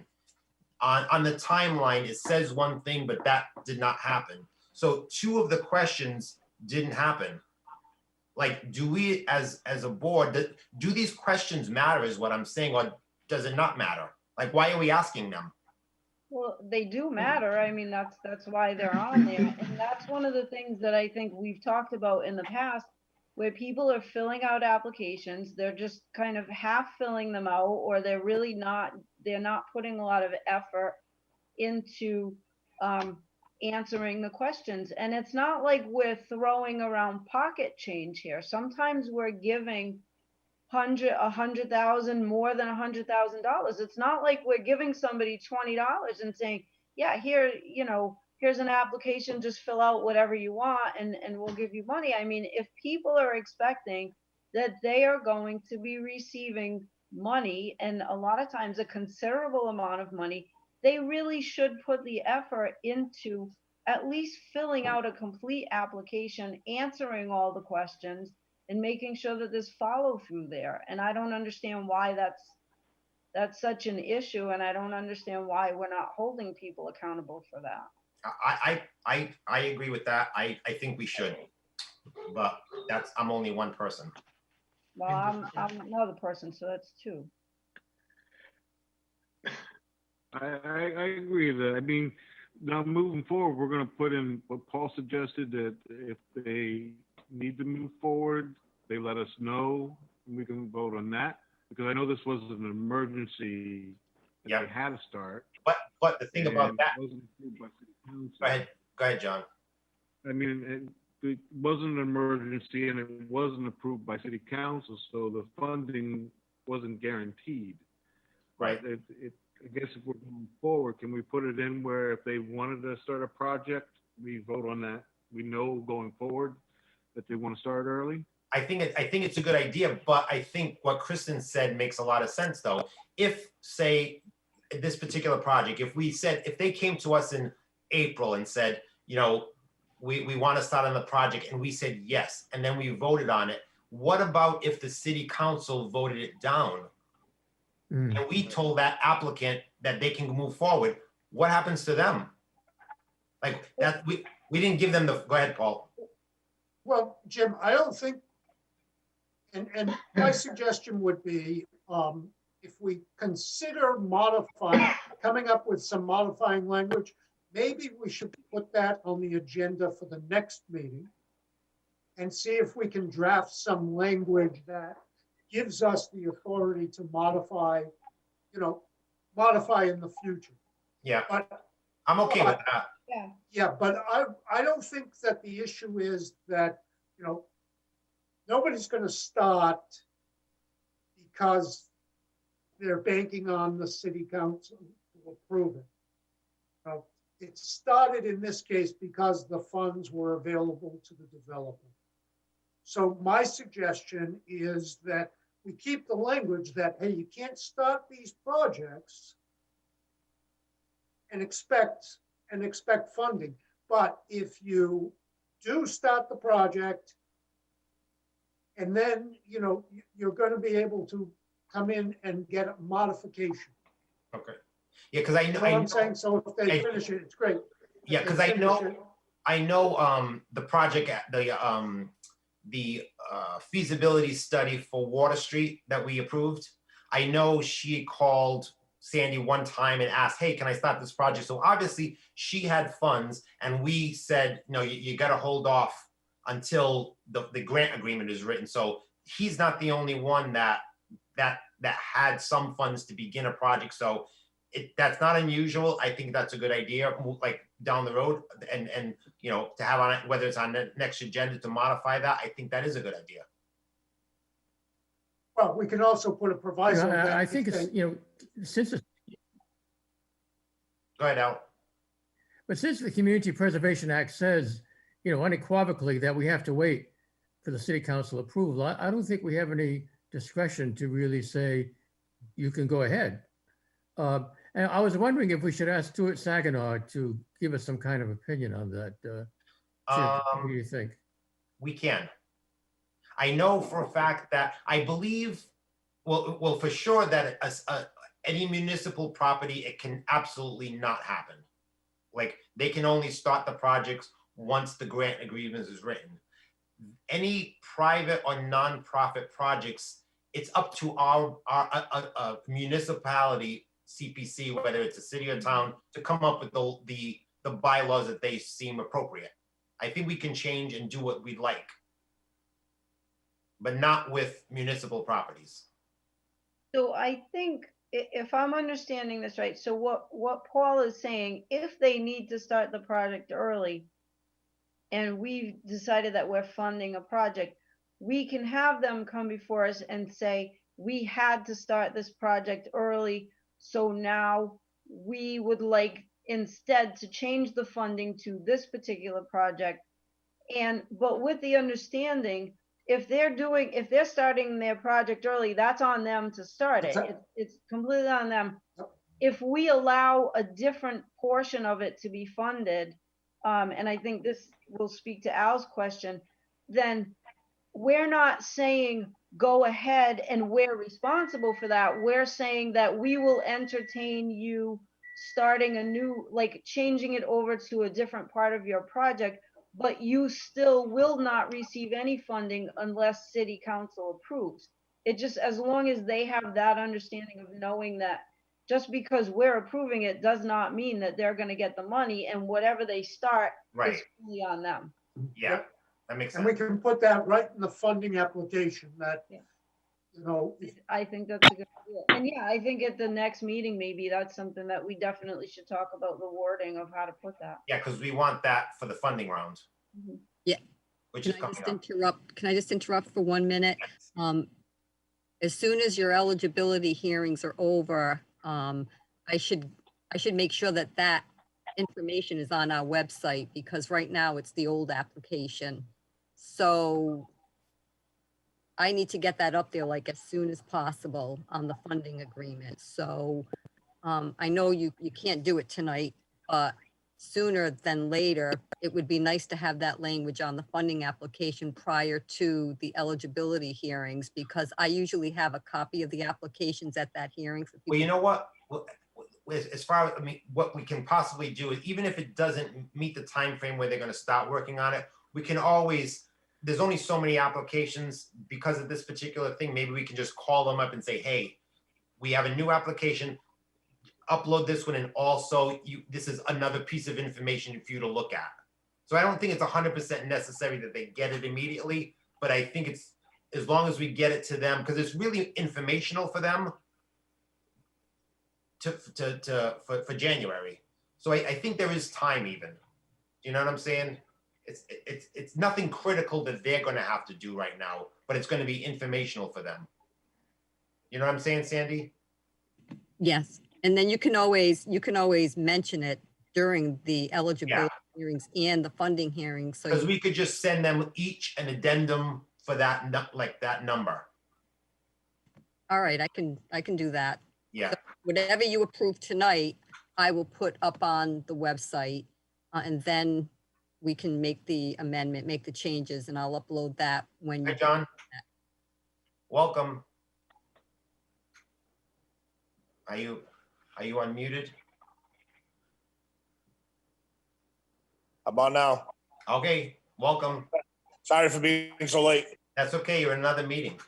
On the timeline, it says one thing, but that did not happen. So two of the questions didn't happen. Like, do we as a board, do these questions matter is what I'm saying, or does it not matter? Like, why are we asking them? Well, they do matter. I mean, that's why they're on there. And that's one of the things that I think we've talked about in the past, where people are filling out applications, they're just kind of half filling them out, or they're not putting a lot of effort into answering the questions. And it's not like we're throwing around pocket change here. Sometimes we're giving $100,000, more than $100,000. It's not like we're giving somebody $20 and saying, yeah, here, here's an application, just fill out whatever you want and we'll give you money. I mean, if people are expecting that they are going to be receiving money, and a lot of times a considerable amount of money, they really should put the effort into at least filling out a complete application, answering all the questions, and making sure that there's follow through there. And I don't understand why that's such an issue, and I don't understand why we're not holding people accountable for that. I agree with that. I think we should, but I'm only one person. Well, I'm another person, so that's two. I agree with that. I mean, now moving forward, we're gonna put in what Paul suggested, that if they need to move forward, they let us know, and we can vote on that. Because I know this was an emergency that Yeah. they had to start. But the thing about and that, it wasn't approved by city council. go ahead, John. I mean, it wasn't an emergency and it wasn't approved by city council, so the funding wasn't guaranteed. Right. But I guess if we're going forward, can we put it in where if they wanted to start a project, we vote on that? We know going forward that they want to start early? I think it's a good idea, but I think what Kristen said makes a lot of sense though. If, say, this particular project, if they came to us in April and said, we want to start on the project, and we said yes, and then we voted on it, what about if the city council voted it down? And we told that applicant that they can move forward, what happens to them? Like that, we didn't give them go ahead, Paul. Well, Jim, I don't think, and my suggestion would be, if we consider coming up with some modifying language, maybe we should put that on the agenda for the next meeting and see if we can draft some language that gives us the authority to modify in the future. Yeah, But I'm okay with that. yeah, but I don't think that the issue is that, nobody's gonna start because they're banking on the city council to approve it. It started in this case because the funds were available to the developer. So my suggestion is that we keep the language that, hey, you can't start these projects and expect funding. But if you do start the project, and then, you know, you're gonna be able to come in and get a modification. Okay. Yeah, because I You know, know what I'm saying? So if they I- finish it, it's great. yeah, If because they I finish know, it- the project, the feasibility study for Water Street that we approved. I know she called Sandy one time and asked, hey, can I start this project? So obviously she had funds and we said, no, you gotta hold off until the grant agreement is written. So he's not the only one that had some funds to begin a project. So that's not unusual. I think that's a good idea, like down the road and, you know, to have on it, whether it's on the next agenda to modify that, I think that is a good idea. Well, we can also put a You proviso. know, that I if think it's, they- you know, since it's, Go ahead, Al. but since the Community Preservation Act says, you know, unequivocally that we have to wait for the city council approval, I don't think we have any discretion to really say, you can go ahead. And I was wondering if we should ask Stuart Saginaw to give us some kind of opinion on that. Chip, what do you think? We can. I know for a fact that I believe, well, for sure that any municipal property, it can absolutely not happen. Like they can only start the projects once the grant agreement is written. Any private or nonprofit projects, it's up to our municipality CPC, whether it's a city or town, to come up with the bylaws that they seem appropriate. I think we can change and do what we'd like, but not with municipal properties. So I think if I'm understanding this right, so what Paul is saying, if they need to start the project early and we've decided that we're funding a project, we can have them come before us and say, we had to start this project early, so now we would like instead to change the funding to this particular project. But with the understanding, if they're starting their project early, that's on them to start it. It's completely on them. If we allow a different portion of it to be funded, and I think this will speak to Al's question, then we're not saying go ahead and we're responsible for that. We're saying that we will entertain you starting a new, like changing it over to a different part of your project, but you still will not receive any funding unless city council approves. It just, as long as they have that understanding of knowing that just because we're approving it does not mean that they're gonna get the money, and whatever they start is Right. fully on them. Yeah, that makes And we sense. can put that right in the funding application that, Yeah. you know, I think that's a good idea. And yeah, I think at the next meeting, maybe that's something that we definitely should talk about, the wording of how to put that. Yeah, because we want that for the funding round. Mhm. Yeah. Which Can is I coming just up. interrupt? Can I just interrupt for 1 minute? Yes. As soon as your eligibility hearings are over, I should make sure that that information is on our website, because right now it's the old application. So I need to get that up there like as soon as possible on the funding agreement. So I know you can't do it tonight, but sooner than later, it would be nice to have that language on the funding application prior to the eligibility hearings, because I usually have a copy of the applications at that hearing. For Well, you people. know what? As far as, I mean, what we can possibly do is, even if it doesn't meet the time frame where they're gonna start working on it, we can always, there's only so many applications because of this particular thing. Maybe we can just call them up and say, hey, we have a new application, upload this one, and also this is another piece of information for you to look at. So I don't think it's 100% necessary that they get it immediately, but I think it's, as long as we get it to them, because it's really informational for them for January. So I think there is time even. Do you know what I'm saying? It's nothing critical that they're gonna have to do right now, but it's gonna be informational for them. You know what I'm saying, Sandy? Yes, and then you can always mention it during the eligibility hearings and the funding hearings, so Because you, we could just send them each an addendum for that, like that number. all right, I can do that. Yeah, Whatever you approve tonight, I will put up on the website, and then we can make the amendment, make the changes, and I'll upload that when hi, you. John. Welcome. Are you unmuted? How about now? Okay, welcome. Sorry for being so late. That's okay, you're in another meeting.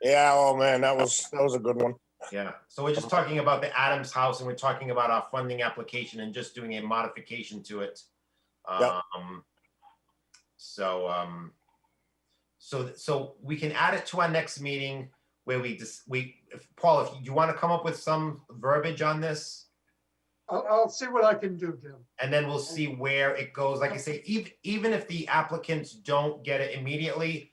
Yeah, oh man, that was a good one. Yeah, so we're just talking about the Adams House and we're talking about our funding application and just doing a modification to it. Yep. So we can add it to our next meeting where Paul, if you want to come up with some verbiage on this, I'll see what I can do, Jim. and then we'll see where it goes. Like I say, even if the applicants don't get it immediately,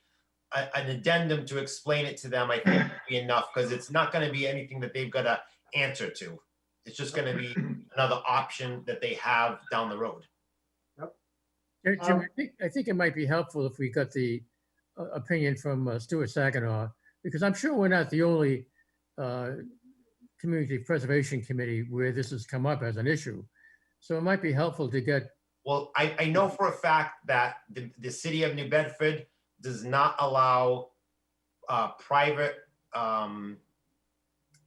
an addendum to explain it to them, I think would be enough, because it's not going to be anything that they've got to answer to. It's just going to be another option that they have down the road. Jim, I think it might be helpful if we got the opinion from Stuart Saginaw, because I'm sure we're not the only Community Preservation Committee where this has come up as an issue. So it might be helpful to get. Well, I know for a fact that the city of New Bedford does not allow private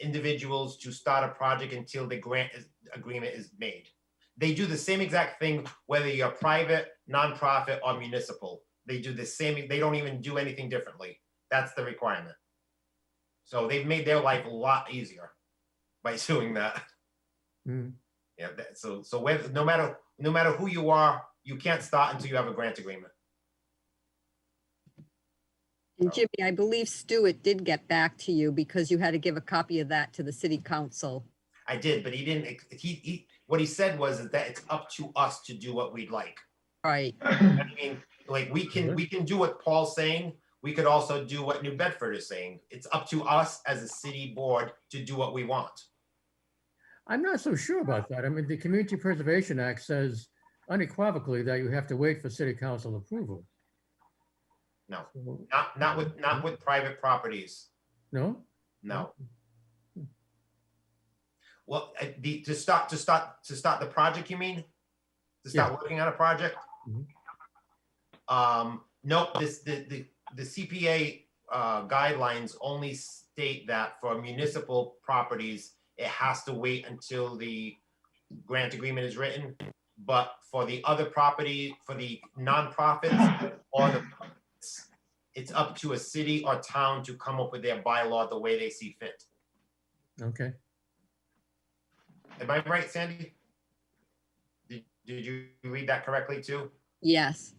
individuals to start a project until the agreement is made. They do the same exact thing, whether you're private, nonprofit, or municipal. They do the same, they don't even do anything differently. That's the requirement. So they've made their life a lot easier by doing that. Mm. Yeah, so no matter who you are, you can't start until you have a grant agreement. And Jimmy, I believe Stuart did get back to you because you had to give a copy of that to the city council. I did, but he didn't, what he said was that it's up to us to do what we'd like. Right, I mean, like, we can do what Paul's saying. We could also do what New Bedford is saying. It's up to us as a city board to do what we want. I'm not so sure about that. I mean, the Community Preservation Act says unequivocally that you have to wait for city council approval. No, So, not with private properties. no? No. Well, to start the project, you mean? To start working on a project? Mhm. No, the CPA guidelines only state that for municipal properties, it has to wait until the grant agreement is written. But for the other property, for the nonprofits or it's up to a city or town to come up with their bylaw the way they see fit. Okay. Am I right, Sandy? Did you read that correctly too? yes.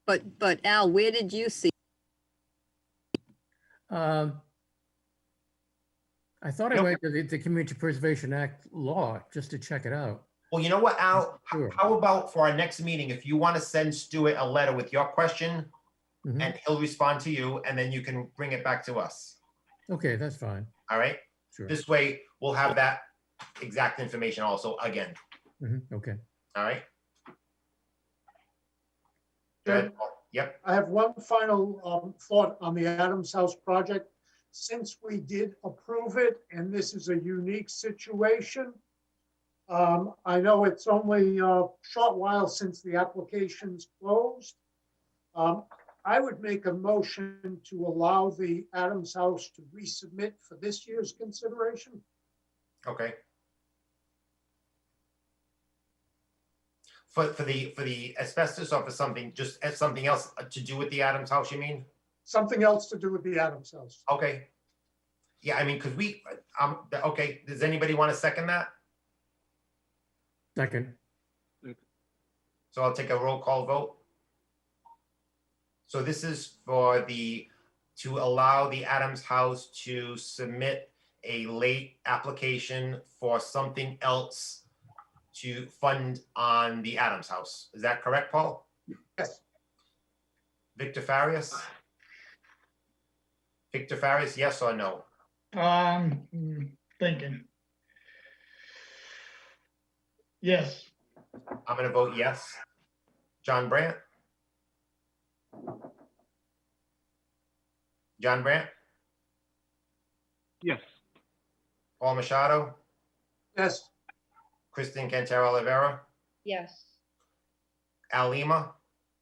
But Al, where did you see? I thought I Nope. went to the Community Preservation Act law just to check it out. Well, you know what, Al? Sure. How about for our next meeting, if you want to send Stuart a letter with your question Mhm. and he'll respond to you, and then you can bring it back to us. Okay, that's fine. All right? Sure. This way, we'll have that exact information also again. Mhm. Okay. All right? Go ahead, Paul. Yep. I have one final thought on the Adams House project. Since we did approve it, and this is a unique situation, I know it's only a short while since the application's closed. I would make a motion to allow the Adams House to resubmit for this year's consideration. Okay. For the asbestos or for something, just as something else to do with the Adams House, you mean? Something else to do with the Adams House. Okay. Yeah, I mean, because okay, does anybody want to second that? Second. So I'll take a roll call vote. So this is to allow the Adams House to submit a late application for something else to fund on the Adams House. Is that correct, Paul? Yes. Victor Farias? Victor Farias, yes or no? Thinking. Yes, I'm gonna vote yes. John Brandt? John Brandt? Yes. Paul Machado? Yes, Kristen Cantero Olivera? Yes. Al Lima?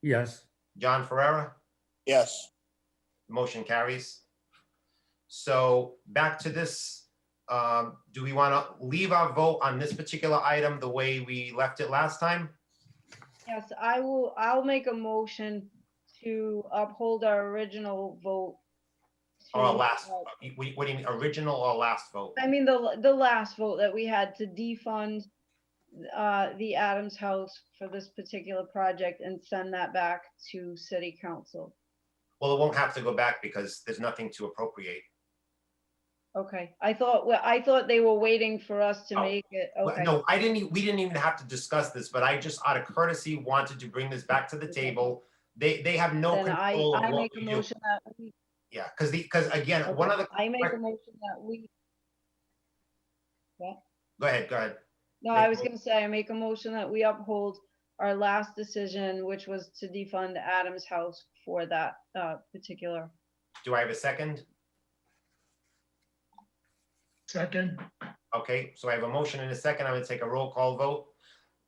Yes, John Ferrera? Yes, Motion carries. So back to this, do we want to leave our vote on this particular item the way we left it last time? Yes, I'll make a motion to uphold our original vote. Or a to, last, what do you mean, original or last vote? I mean, the last vote that we had to defund the Adams House for this particular project and send that back to city council. Well, it won't have to go back because there's nothing to appropriate. Okay, I thought they were waiting for us to Oh, make it, Well, okay. no, we didn't even have to discuss this, but I just out of courtesy wanted to bring this back to the table. They have no Then control I of what make a we do. motion that we, Yeah, because again, one of the, I make a motion that we, go ahead. no, I was gonna say, I make a motion that we uphold our last decision, which was to defund Adams House for that particular. Do I have a second? second, Okay, so I have a motion and a second. I'm gonna take a roll call vote.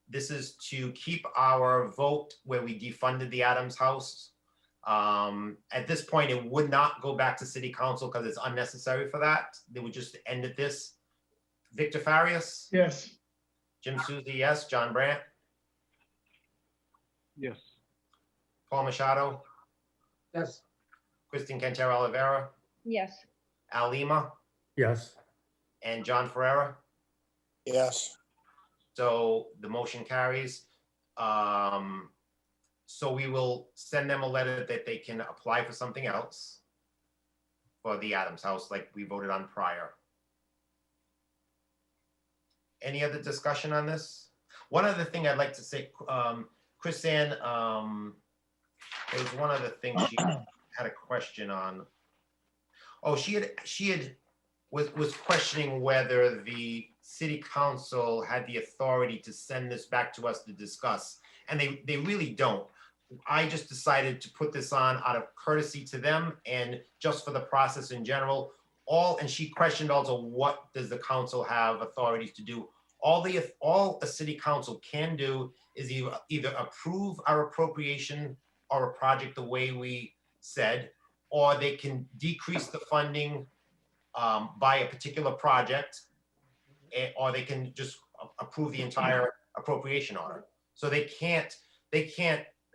This is to keep our vote where we defunded the Adams House. At this point, it would not go back to city council because it's unnecessary for that. They would just end at this. Victor Farias, yes, Jim Souza, yes. John Brandt, Yes. Paul Machado, yes, Kristen Cantero Olivera, Yes, Al Lima, yes, and John Ferrera. yes, So the motion carries. So we will send them a letter that they can apply for something else for the Adams House, like we voted on prior. Any other discussion on this? One other thing I'd like to say, Chrisanne, there was one other thing she had a question on. Oh, she was questioning whether the city council had the authority to send this back to us to discuss, and they really don't. I just decided to put this on out of courtesy to them and just for the process in general. And she questioned also, what does the council have authorities to do? All a city council can do is either approve our appropriation or a project the way we said, or they can decrease the funding by a particular project, or they can just approve the entire appropriation order. So they can't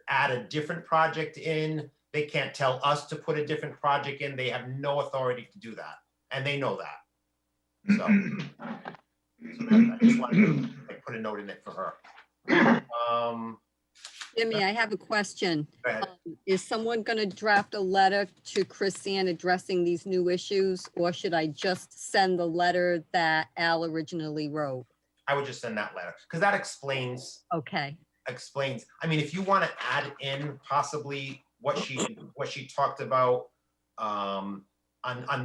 add a different project in. They can't tell us to put a different project in. They have no authority to do that, and they know that. So I just wanted to put a note in it for her. Jimmy, I have a question. Go ahead. Is someone going to draft a letter to Chrisanne addressing these new issues, or should I just send the letter that Al originally wrote? I would just send that letter because that explains. Okay, I mean, if you want to add in possibly what she talked about on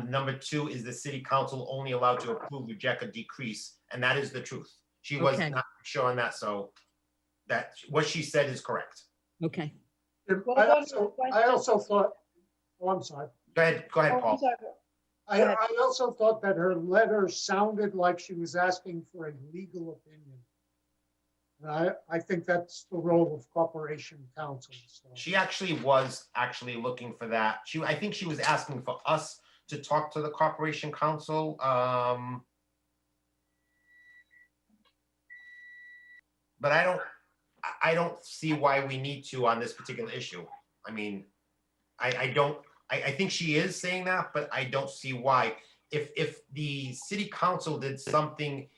number 2, is the city council only allowed to approve, reject, or decrease, and that is the truth. She was Okay. not showing that, so that what she said is correct. okay. What I about the also question? thought, oh, I'm sorry. Go ahead, Oh, I'm Paul. sorry. I, Go ahead. I also thought that her letter sounded like she was asking for a legal opinion. And I think that's the role of corporation counsel. So. She actually was looking for that. I think she was asking for us to talk to the corporation council. But I don't see why we need to on this particular issue. I mean, I think she is saying that, but I don't see why. If the city council did something,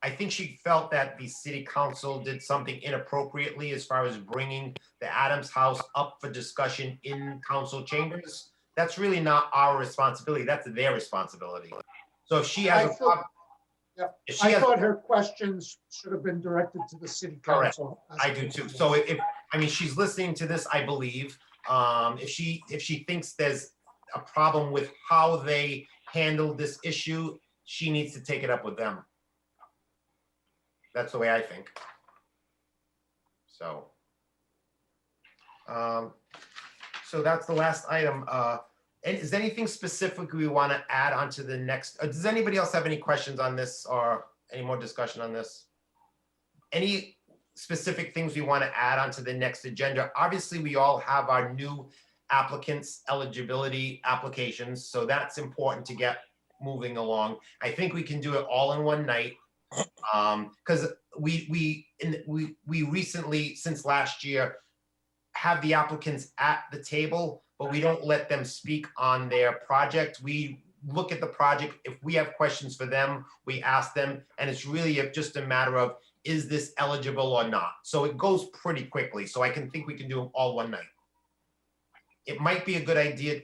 I think she felt that the city council did something inappropriately as far as bringing the Adams House up for discussion in council chambers. That's really not our responsibility. That's their responsibility. So if she has a problem. Yeah, If she I has, thought her questions should have been directed to the city Correct. council. as I do opposed too. to So us. I mean, she's listening to this, I believe. If she thinks there's a problem with how they handled this issue, she needs to take it up with them. That's the way I think. So. So that's the last item. And is there anything specific we want to add onto the next? Does anybody else have any questions on this or any more discussion on this? Any specific things we want to add onto the next agenda? Obviously, we all have our new applicants' eligibility applications, so that's important to get moving along. I think we can do it all in one night. Because we recently, since last year, have the applicants at the table, but we don't let them speak on their project. We look at the project. If we have questions for them, we ask them, and it's really just a matter of, is this eligible or not? So it goes pretty quickly. So I think we can do them all one night. It might be a good idea.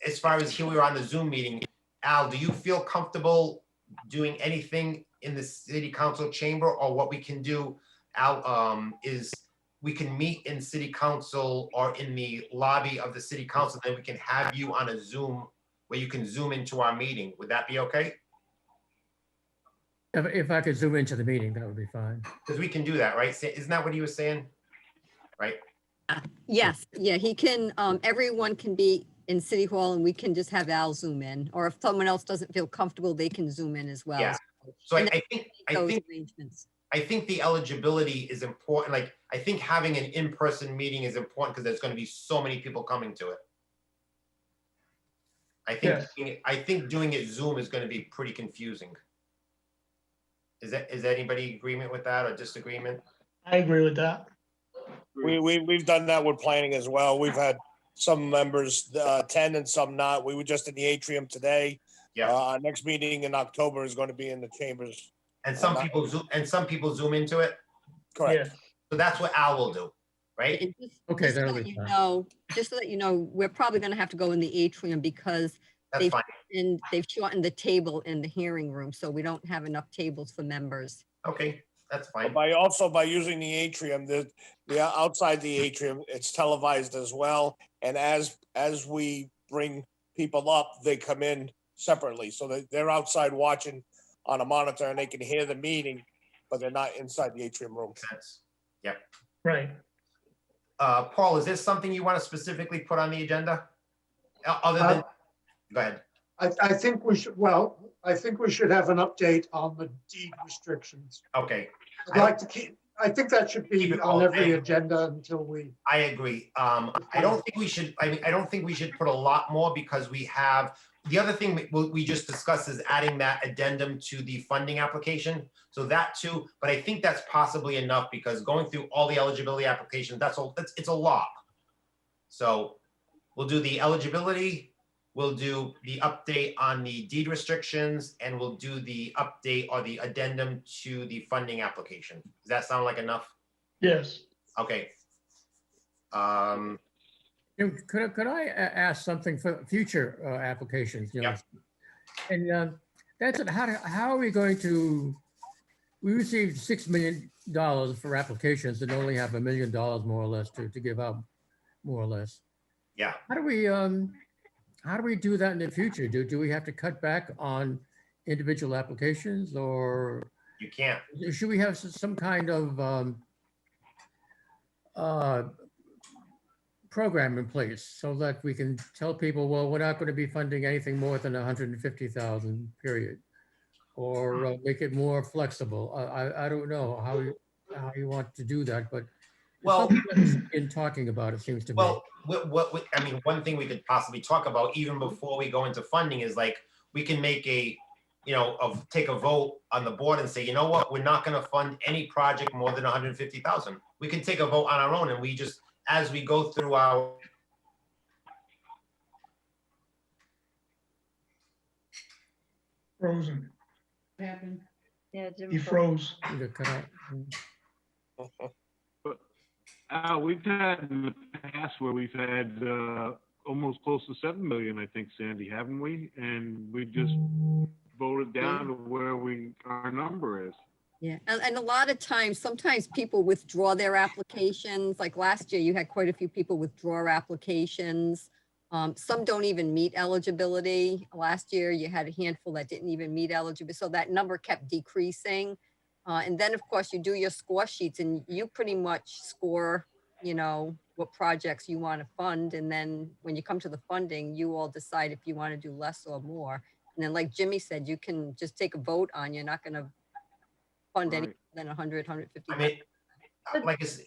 As far as here we are on the Zoom meeting, Al, do you feel comfortable doing anything in the city council chamber? Or what we can do, Al, is we can meet in city council or in the lobby of the city council, then we can have you on a Zoom where you can zoom into our meeting. Would that be okay? If I could zoom into the meeting, that would be fine. Because we can do that, right? Isn't that what he was saying? Right? Yes, yeah, he can, everyone can be in City Hall and we can just have Al zoom in. Or if someone else doesn't feel comfortable, they can zoom in as well. Yeah. So And I Those think arrangements. the eligibility is important. Like, I think having an in-person meeting is important because there's going to be so many people coming to it. I think doing it Zoom is going to be pretty confusing. Is anybody agreement with that or disagreement? I agree with that. We've done that with planning as well. We've had some members attend and some not. We were just in the atrium today. Yeah. Our next meeting in October is going to be in the chambers. And some people zoom into it. Correct. Yeah. So that's what Al will do, right? And just- Okay, just so that'll that be you fine. know- Just so that you know, we're probably gonna have to go in the atrium because That's fine. they've shortened the table in the hearing room, so we don't have enough tables for members. Okay, that's But fine. by using the atrium, the outside the atrium, it's televised as well. And as we bring people up, they come in separately. So they're outside watching on a monitor and they can hear the meeting, but they're not inside the atrium room. Sense. Right. Paul, is there something you want to specifically put on the agenda? Other than, go ahead. I think we should, well, I think we should have an update on the deed restrictions. Okay, I'd like to I think that should Keep be it on all every day. agenda until we, I agree. I don't think we should, I don't think we should put a lot more because we have, the other thing we just discussed is adding that addendum to the funding application. So that too, but I think that's possibly enough because going through all the eligibility applications, it's a lot. So we'll do the eligibility, we'll do the update on the deed restrictions, and we'll do the update or the addendum to the funding application. Does that sound like enough? Yes. Okay. Could I ask something for future applications? You know? Yeah. And that's it. How are we going to? We received $6 million for applications and only have $1 million more or less to give out, more or less. Yeah. How do we do that in the future? Do we have to cut back on individual applications, or You can't. should we have some kind of program in place so that we can tell people, well, we're not going to be funding anything more than 150,000, period, or make it more flexible? I don't know how you want to do that, but Well, in talking about it seems to me. well, I mean, one thing we could possibly talk about even before we go into funding is like, we can make take a vote on the board and say, you know what, we're not going to fund any project more than 150,000. We can take a vote on our own and we just, as we go through our. Frozen. Happened. Yeah, Jim. He froze. You cut out. We've had in the past where we've had almost close to 7 million, I think, Sandy, haven't we? And we just voted down to where our number is. Yeah, and a lot of times, sometimes people withdraw their applications. Like last year, you had quite a few people withdraw applications. Some don't even meet eligibility. Last year, you had a handful that didn't even meet eligibility, so that number kept decreasing. And then, of course, you do your score sheets and you pretty much score, you know, what projects you want to fund. And then when you come to the funding, you all decide if you want to do less or more. And then like Jimmy said, you can just take a vote on, you're not going to fund any Right. more than 100, 150. I mean, like I said,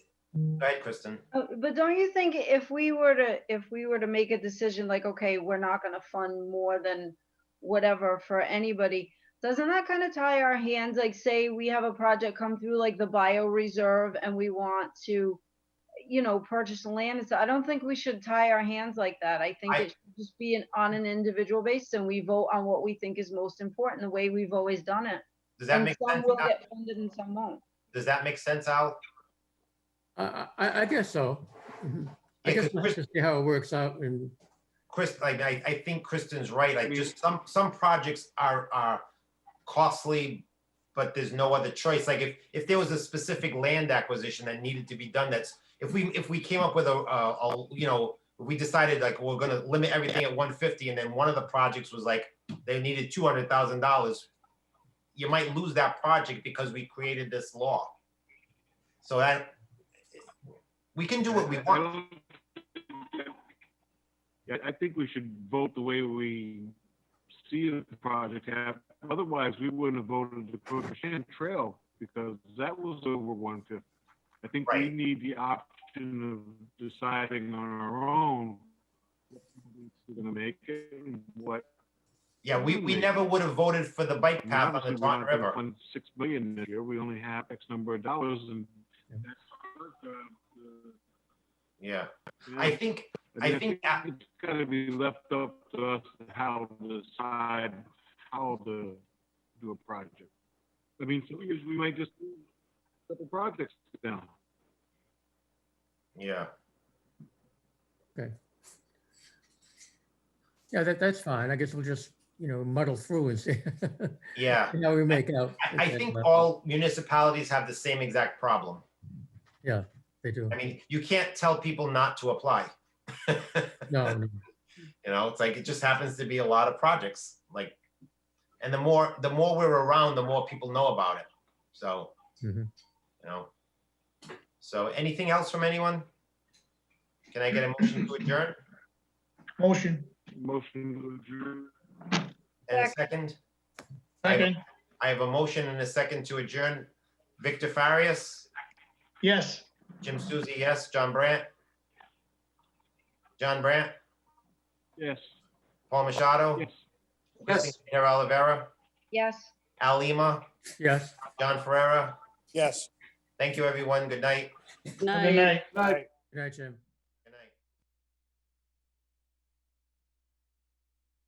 go ahead, Kristen. But don't you think if we were to make a decision like, okay, we're not gonna fund more than whatever for anybody, doesn't that kind of tie our hands? Like, say we have a project come through like the bio reserve and we want to, you know, purchase land. And so I don't think we should tie our hands like that. I think it should just be on an individual basis and we vote on what we think is most important, the way we've always done it. Does that And make some sense? will get funded and some won't. Does that make sense, Al? I guess so. Mhm. I Yeah, 'cause guess we'll have to see how it works out and Chris, like, I think Kristen's right. Like, just some projects are costly, but there's no other choice. Like, if there was a specific land acquisition that needed to be done, that's, if we came up with you know, if we decided like we're gonna limit everything at 150, and then one of the projects was like, they needed $200,000, you might lose that project because we created this law. So that, we can do what we want. Yeah, I think we should vote the way we see the project happen. Otherwise, we wouldn't have voted to put the Shan Trail because that was over 150. I think we Right. need the option of deciding on our own what we're gonna make it and what. Yeah, we never would have voted for the bike I mean, path on obviously, the we're Taunton not gonna River. fund $6 million this year. We only have X number of dollars, and that's Yeah, yeah. I think It's gotta be left up to us how to decide how to do a project. I mean, some years we might just do a couple projects down. yeah. yeah, that's fine. I guess we'll just, you know, muddle through and see Yeah. see how we make out. I think all municipalities have the same exact problem. They do. I mean, you can't tell people not to apply. No, no. You know, it's like, it just happens to be a lot of projects, like, and the more we're around, the more people know about it. So, Mhm. you know. So anything else from anyone? Can I get a motion to adjourn? Motion, Motion to adjourn. And a second? second, I have a motion and a second to adjourn. Victor Farias, yes. Jim Susie, yes. John Brandt? John Brandt? Yes. Paul Machado? Yes. Christine Peter Oliveira? Yes. Al Lima? Yes. John Ferrera? Yes. Thank you, everyone. Good night. Good Good night. night. Right. Good night, Jim.